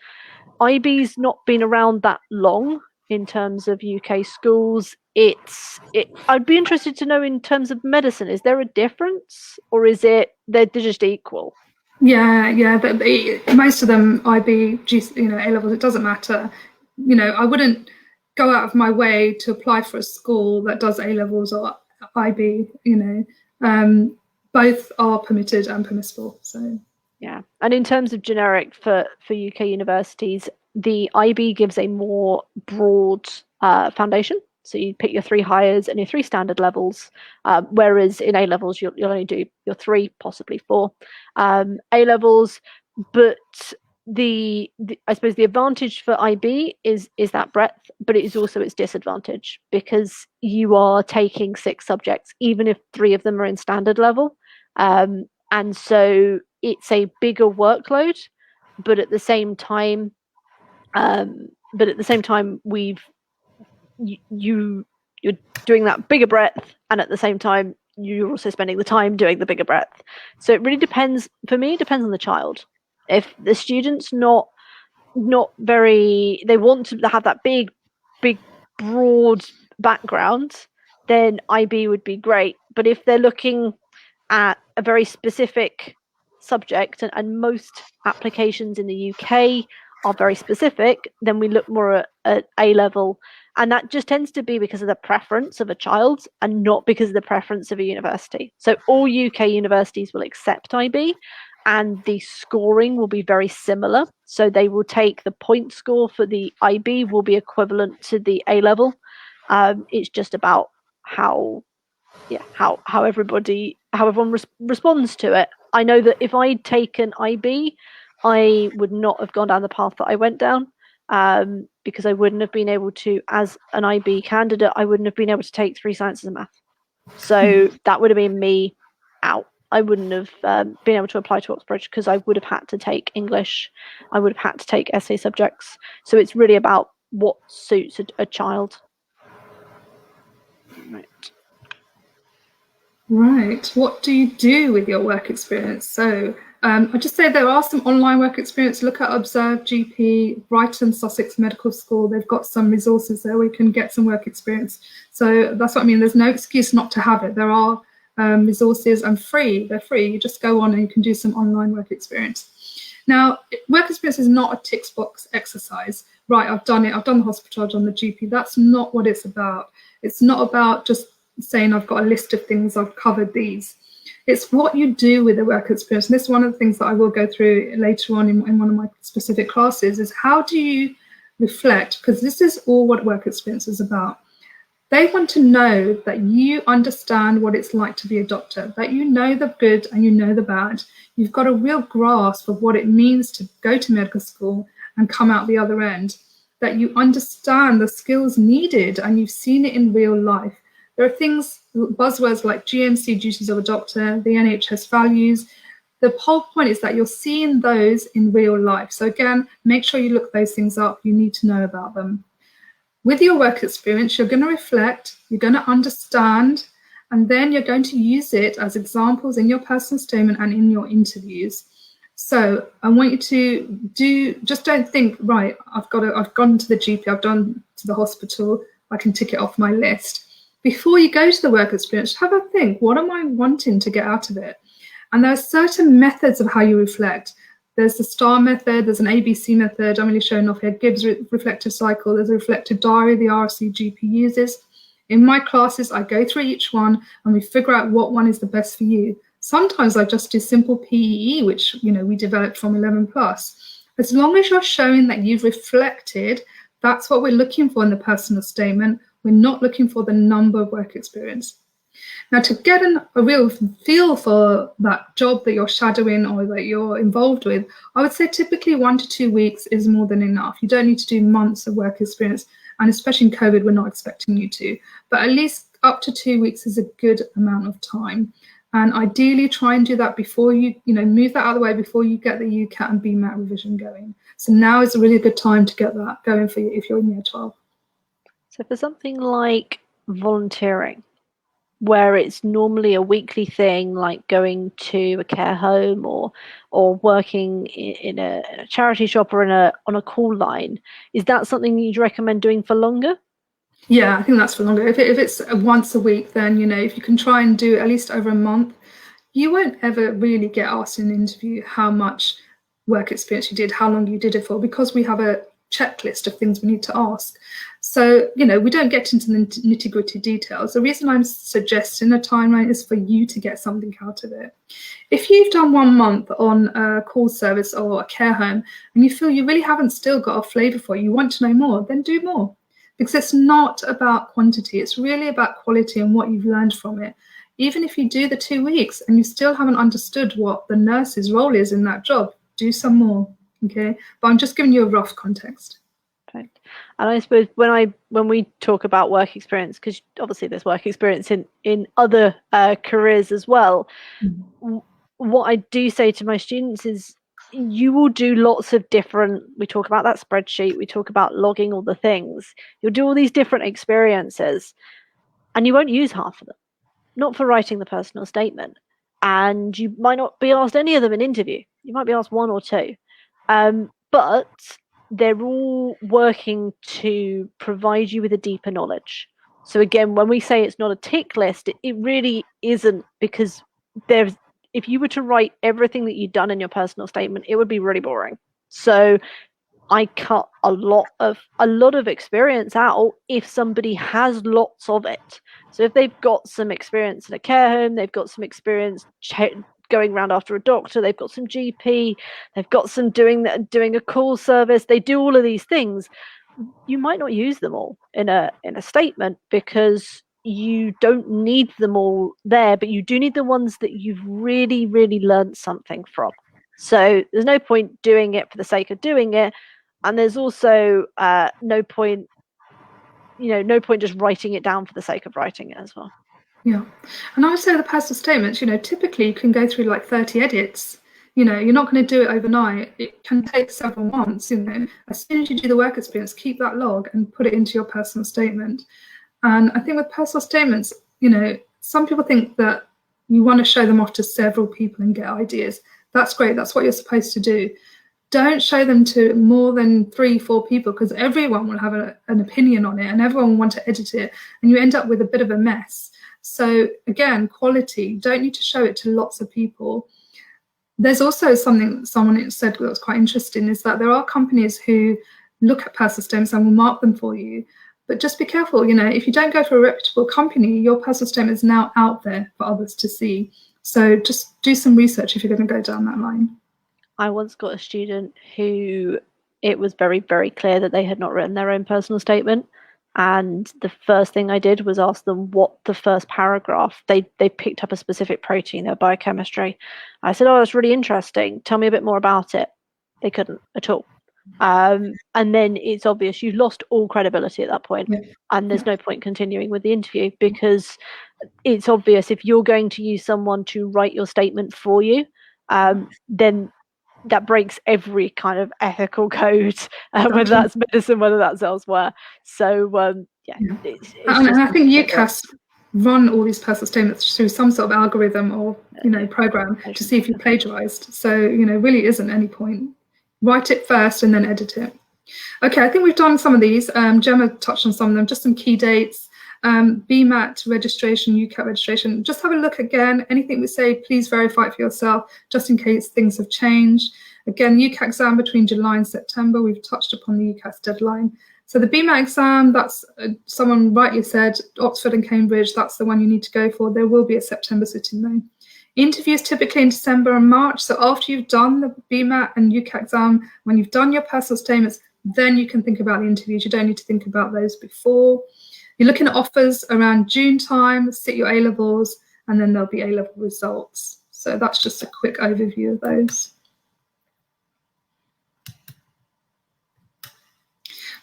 IB's not been around that long in terms of UK schools. I'd be interested to know, in terms of medicine, is there a difference, or is it they're just equal? Yeah. Most of them IB, A levels. It doesn't matter. I wouldn't go out of my way to apply for a school that does A levels or IB. Both are permitted and permissible. So yeah. And in terms of generic for UK universities, the IB gives a more broad foundation. So you pick your 3 highers and your 3 standard levels, whereas in A levels you'll only do your 3, possibly 4 A levels. But I suppose the advantage for IB is that breadth, but it is also its disadvantage, because you are taking 6 subjects, even if 3 of them are in standard level. and so it's a bigger workload, but at the same time, we've you're doing that bigger breadth, and at the same time you're also spending the time doing the bigger breadth. So it really depends. For me, it depends on the child. If the student's not very, they want to have that big broad background, then IB would be great. But if they're looking at a very specific subject, and most applications in the UK are very specific, then we look more at A level. And that just tends to be because of the preference of a child and not because of the preference of a university. So all UK universities will accept IB, and the scoring will be very similar. So they will take the point score for the IB will be equivalent to the A level. It's just about how everyone responds to it. I know that if I'd taken IB, I would not have gone down the path that I went down, because I wouldn't have been able to, as an IB candidate, I wouldn't have been able to take 3 sciences and math. So that would have been me out. I wouldn't have been able to apply to Oxbridge because I would have had to take English. I would have had to take essay subjects. So it's really about what suits a child. Right. What do you do with your work experience? So I'll just say there are some online work experience. Look at Observe GP, Brighton, Sussex Medical School. They've got some resources there where you can get some work experience. So that's what I mean. There's no excuse not to have it. There are resources, and free. They're free. You just go on and you can do some online work experience. Now, work experience is not a tick box exercise. Right, I've done it. I've done the hospital, I've done the GP. That's not what it's about. It's not about just saying I've got a list of things, I've covered these. It's what you do with the work experience. And this is one of the things that I will go through later on in one of my specific classes, is how do you reflect? Because this is all what work experience is about. They want to know that you understand what it's like to be a doctor, that you know the good and you know the bad. You've got a real grasp of what it means to go to medical school and come out the other end, that you understand the skills needed and you've seen it in real life. There are things, buzzwords like GMC, duties of a doctor, the NHS values. The whole point is that you're seeing those in real life. So again, make sure you look those things up. You need to know about them. With your work experience, you're going to reflect, you're going to understand, and then you're going to use it as examples in your personal statement and in your interviews. So I want you to just don't think, right, I've gone to the GP, I've gone to the hospital, I can tick it off my list. Before you go to the work experience, have a think, what am I wanting to get out of it? And there are certain methods of how you reflect. There's the STAR method, there's an ABC method, I'm really showing off here, Gibbs reflective cycle, there's a reflective diary the RSC GP uses. In my classes, I go through each one and we figure out what one is the best for you. Sometimes I just do simple PEE, which we developed from 11+. As long as you're showing that you've reflected, that's what we're looking for in the personal statement. We're not looking for the number of work experience. Now, to get a real feel for that job that you're shadowing or that you're involved with, I would say typically 1 to 2 weeks is more than enough. You don't need to do months of work experience, and especially in COVID, we're not expecting you to. But at least up to 2 weeks is a good amount of time. And ideally, try and do that before you move that out of the way before you get the UCAT and Bma revision going. So now is a really good time to get that going for you if you're in year 12. So for something like volunteering, where it's normally a weekly thing, like going to a care home or working in a charity shop or on a call line, is that something you'd recommend doing for longer? Yeah, I think that's for longer. If it's once a week, then if you can try and do at least over a month, you won't ever really get asked in an interview how much work experience you did, how long you did it for, because we have a checklist of things we need to ask. So, we don't get into the nitty-gritty details. The reason I'm suggesting a timeline is for you to get something out of it. If you've done 1 month on a call service or a care home and you feel you really haven't still got a flavour for it, you want to know more, then do more. Because it's not about quantity, it's really about quality and what you've learned from it. Even if you do the 2 weeks and you still haven't understood what the nurse's role is in that job, do some more. Okay, but I'm just giving you a rough context. Perfect. And I suppose when we talk about work experience, because obviously there's work experience in other careers as well, what I do say to my students is you will do lots of different, we talk about that spreadsheet, we talk about logging all the things. You'll do all these different experiences and you won't use half of them, not for writing the personal statement. And you might not be asked any of them in interview. You might be asked one or two. But they're all working to provide you with a deeper knowledge. So again, when we say it's not a tick list, it really isn't, because if you were to write everything that you've done in your personal statement, it would be really boring. So I cut a lot of experience out if somebody has lots of it. So if they've got some experience in a care home, they've got some experience going around after a doctor, they've got some GP, they've got some doing a call service, they do all of these things. You might not use them all in a statement because you don't need them all there, but you do need the ones that you've really, really learned something from. So there's no point doing it for the sake of doing it. And there's also no point just writing it down for the sake of writing it as well. Yeah. And I would say the personal statements, typically you can go through like 30 edits. You're not going to do it overnight. It can take several months. As soon as you do the work experience, keep that log and put it into your personal statement. And I think with personal statements, some people think that you want to show them off to several people and get ideas. That's great. That's what you're supposed to do. Don't show them to more than 3-4 people, because everyone will have an opinion on it and everyone will want to edit it, and you end up with a bit of a mess. So again, quality, don't need to show it to lots of people. There's also something someone said that was quite interesting, is that there are companies who look at personal statements and will mark them for you. But just be careful, if you don't go to a reputable company, your personal statement is now out there for others to see. So just do some research if you're going to go down that line. I once got a student who it was very, very clear that they had not written their own personal statement. And the first thing I did was ask them what the first paragraph, they picked up a specific protein, their biochemistry. I said, oh, that's really interesting. Tell me a bit more about it. They couldn't at all. And then it's obvious you've lost all credibility at that point. Yeah. And there's no point continuing with the interview, because it's obvious if you're going to use someone to write your statement for you, then that breaks every kind of ethical code, whether that's medicine, whether that's elsewhere. So it's and I think UCAS run all these personal statements through some sort of algorithm or program to see if you plagiarized. So really isn't any point. Write it first and then edit it. Okay, I think we've done some of these. Jemma touched on some of them, just some key dates. BMAT registration, UCAT registration. Just have a look again. Anything we say, please verify it for yourself, just in case things have changed. Again, UCAT exam between July and September. We've touched upon the UCAT deadline. So the BMA exam, that's someone rightly said, Oxford and Cambridge, that's the one you need to go for. There will be a September sitting though. Interviews typically in December and March. So after you've done the BMAT and UCAT exam, when you've done your personal statements, then you can think about the interviews. You don't need to think about those before. You're looking at offers around June time, sit your A-levels, and then there'll be A-level results. So that's just a quick overview of those.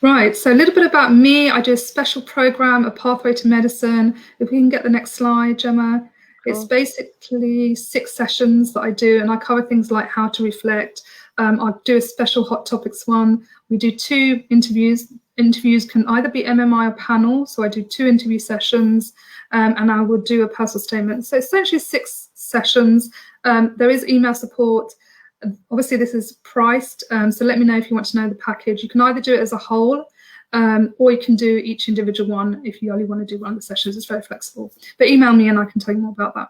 Right, so a little bit about me. I do a special program, a pathway to medicine. If we can get the next slide, Jemma. Cool. It's basically 6 sessions that I do, and I cover things like how to reflect. I'll do a special hot topics one. We do 2 interviews. Interviews can either be MMI or panel, so I do 2 interview sessions, and I will do a personal statement. So essentially 6 sessions. There is email support. Obviously this is priced, so let me know if you want to know the package. You can either do it as a whole, or you can do each individual one if you only want to do one of the sessions. It's very flexible. But email me and I can tell you more about that.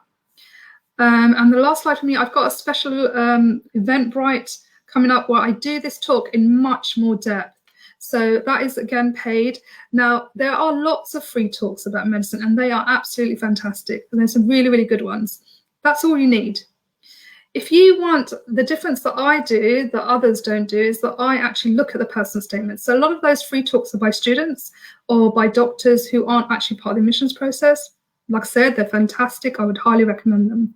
And the last slide for me, I've got a special Eventbrite coming up where I do this talk in much more depth. So that is, again, paid. Now, there are lots of free talks about medicine, and they are absolutely fantastic. And there's some really, really good ones. That's all you need. If you want, the difference that I do that others don't do is that I actually look at the personal statements. So a lot of those free talks are by students or by doctors who aren't actually part of the admissions process. Like I said, they're fantastic. I would highly recommend them.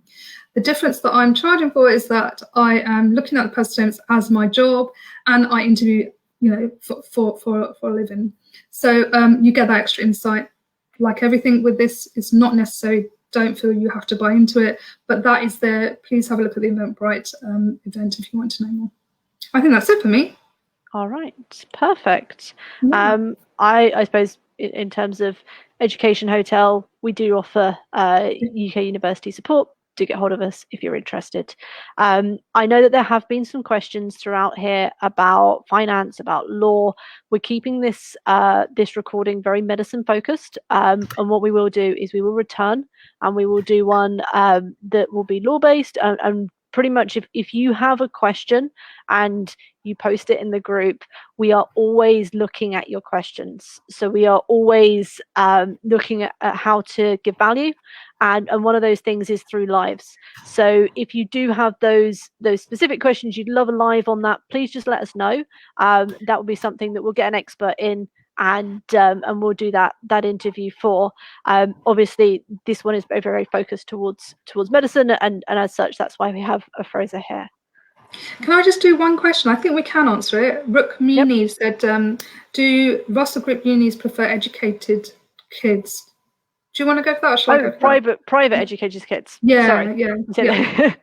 The difference that I'm charging for is that I am looking at the personal statements as my job, and I interview for a living. So you get that extra insight. Like everything with this, it's not necessary Don't feel you have to buy into it, but that is there. Please have a look at the Eventbrite event if you want to know more. I think that's it for me. All right, perfect. Yeah. I suppose in terms of education hotel, we do offer UK university support. Do get hold of us if you're interested. I know that there have been some questions throughout here about finance, about law. We're keeping this this recording very medicine focused, and what we will do is we will return and we will do one that will be law based, and pretty much if you have a question and you post it in the group, we are always looking at your questions. So we are always looking at how to give value. And one of those things is through lives. So if you do have those specific questions, you'd love a live on that, please just let us know. That will be something that we'll get an expert in and we'll do that interview for. Obviously, this one is very, very focused towards medicine, and as such, that's why we have Afrosa here. Can I just do one question? I think we can answer it. Rukmini said, do Russell Group unis prefer educated kids? Do you want to go for that? Or shall I go for private educated kids. Yeah, sorry. yeah.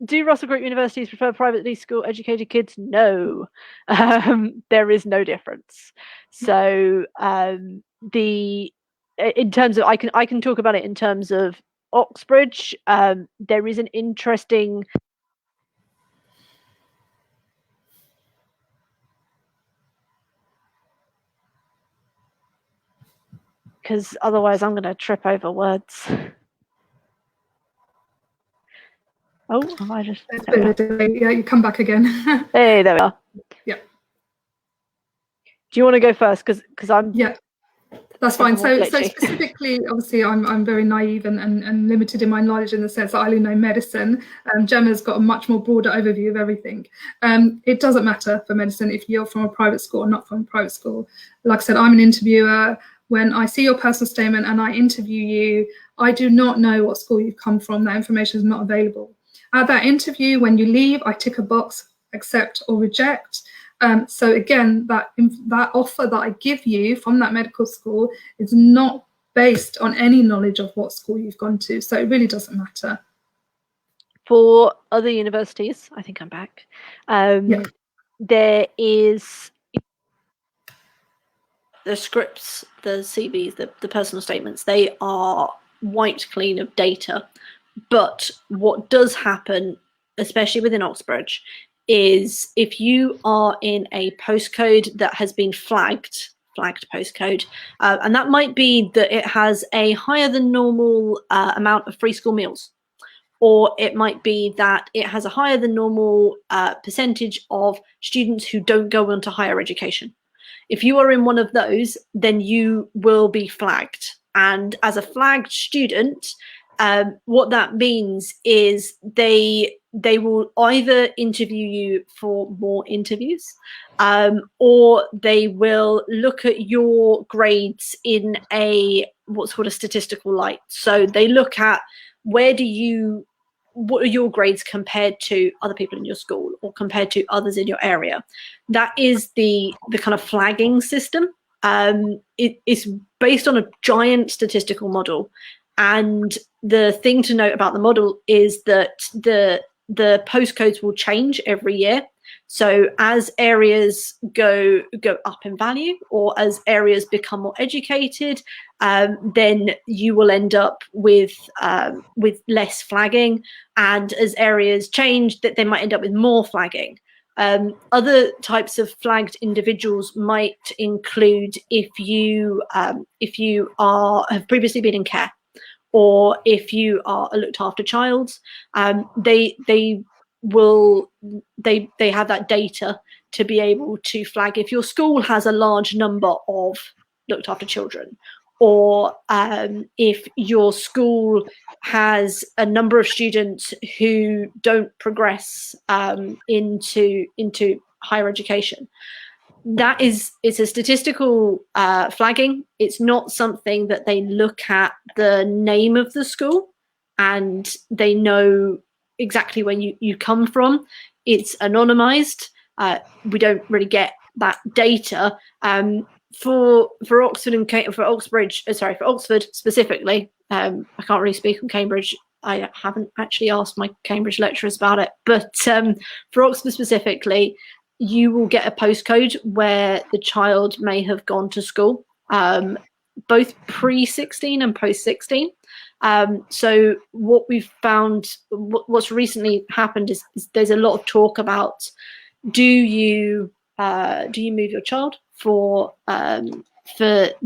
Do Russell Group universities prefer privately school educated kids? No, there is no difference. So in terms of, I can talk about it in terms of Oxbridge. There is an interesting because otherwise I'm going to trip over words. Oh, am I just? Yeah, you come back again. Hey, there we are. Yeah. Do you want to go first? Because I'm. Yeah, that's fine. So specifically, obviously, I'm very naive and limited in my knowledge in the sense that I only know medicine. Jemma's got a much more broader overview of everything. It doesn't matter for medicine if you're from a private school or not from a private school. Like I said, I'm an interviewer. When I see your personal statement and I interview you, I do not know what school you've come from. That information is not available. At that interview, when you leave, I tick a box, accept or reject. So again, that offer that I give you from that medical school is not based on any knowledge of what school you've gone to. So it really doesn't matter. For other universities, I think I'm back. There is the scripts, the CVs, the personal statements, they are wiped clean of data. But what does happen, especially within Oxbridge, is if you are in a postcode that has been flagged postcode, and that might be that it has a higher than normal amount of free school meals, or it might be that it has a higher than normal percentage of students who don't go on to higher education. If you are in one of those, then you will be flagged. And as a flagged student, what that means is they will either interview you for more interviews, or they will look at your grades in what's called a statistical light. So they look at what are your grades compared to other people in your school or compared to others in your area. That is the kind of flagging system. It's based on a giant statistical model. And the thing to note about the model is that the postcodes will change every year. So as areas go up in value, or as areas become more educated, then you will end up with less flagging. And as areas change, that they might end up with more flagging. Other types of flagged individuals might include if you have previously been in care, or if you are a looked after child. They have that data to be able to flag if your school has a large number of looked after children, or if your school has a number of students who don't progress into higher education. It's a statistical flagging. It's not something that they look at the name of the school and they know exactly where you come from. It's anonymized. We don't really get that data. for Oxford and for Oxbridge, sorry, for Oxford specifically, I can't really speak on Cambridge. I haven't actually asked my Cambridge lecturers about it, but for Oxford specifically, you will get a postcode where the child may have gone to school, both pre-16 and post-16. So what we've found, what's recently happened is there's a lot of talk about do you move your child do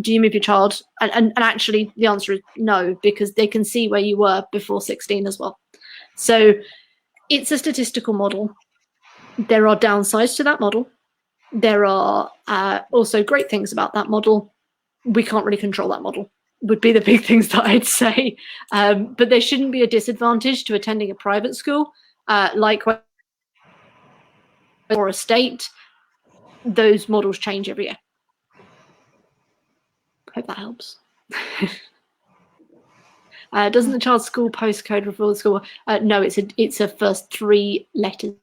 you move your child, and actually the answer is no, because they can see where you were before 16 as well. So it's a statistical model. There are downsides to that model. There are also great things about that model. We can't really control that model, would be the big things that I'd say. But there shouldn't be a disadvantage to attending a private school, or a state. Those models change every year. Hope that helps. Doesn't the child's school postcode reveal the school? No, it's a first 3 letters,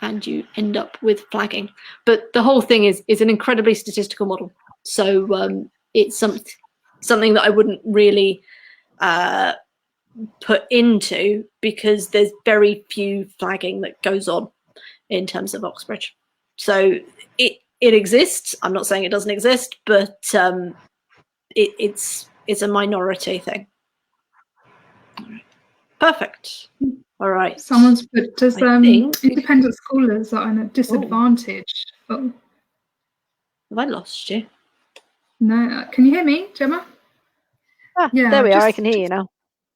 and you end up with flagging. But the whole thing is an incredibly statistical model. So it's something that I wouldn't really put into, because there's very few flagging that goes on in terms of Oxbridge. So it exists. I'm not saying it doesn't exist, but it's a minority thing. Perfect. All right. Someone's put, does independent scholars are at a disadvantage? Oh. Have I lost you? No. Can you hear me, Gemma? Yeah, there we are. I can hear you now.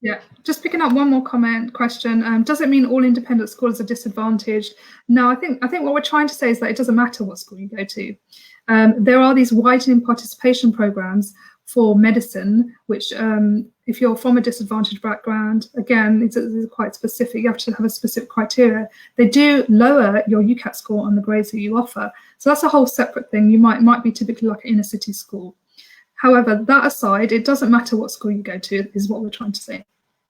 Yeah, just picking up one more question. Does it mean all independent schools are disadvantaged? No, I think what we're trying to say is that it doesn't matter what school you go to. There are these widening participation programs for medicine, which if you're from a disadvantaged background, again, it's quite specific. You have to have a specific criteria. They do lower your UCAT score on the grades that you offer. So that's a whole separate thing. You might be typically like an inner city school. However, that aside, it doesn't matter what school you go to, is what we're trying to say.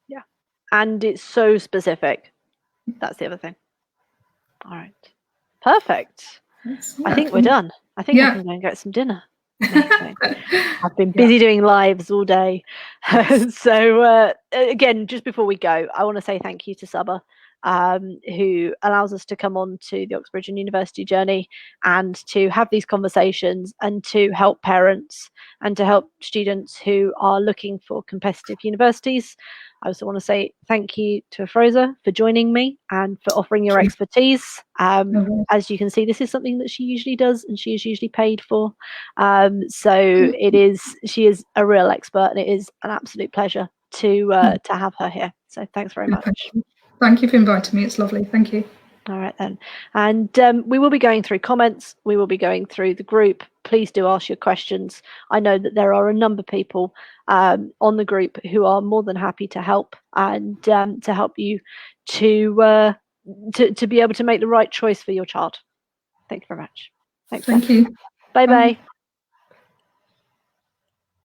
Yeah, and it's so specific. That's the other thing. All right, perfect. I think we're done. I think I can go and get some dinner. I've been busy doing lives all day. So again, just before we go, I want to say thank you to Saba, who allows us to come on to the Oxbridge and University journey and to have these conversations and to help parents and to help students who are looking for competitive universities. I also want to say thank you to Afrosa for joining me and for offering your expertise. As you can see, this is something that she usually does and she is usually paid for. So she is a real expert, and it is an absolute pleasure to have her here. So thanks very much. Thank you for inviting me. It's lovely. Thank you. All right then. And we will be going through comments. We will be going through the group. Please do ask your questions. I know that there are a number of people on the group who are more than happy to help and to help you to be able to make the right choice for your child. Thank you very much. Thanks. Thank you. Bye-bye.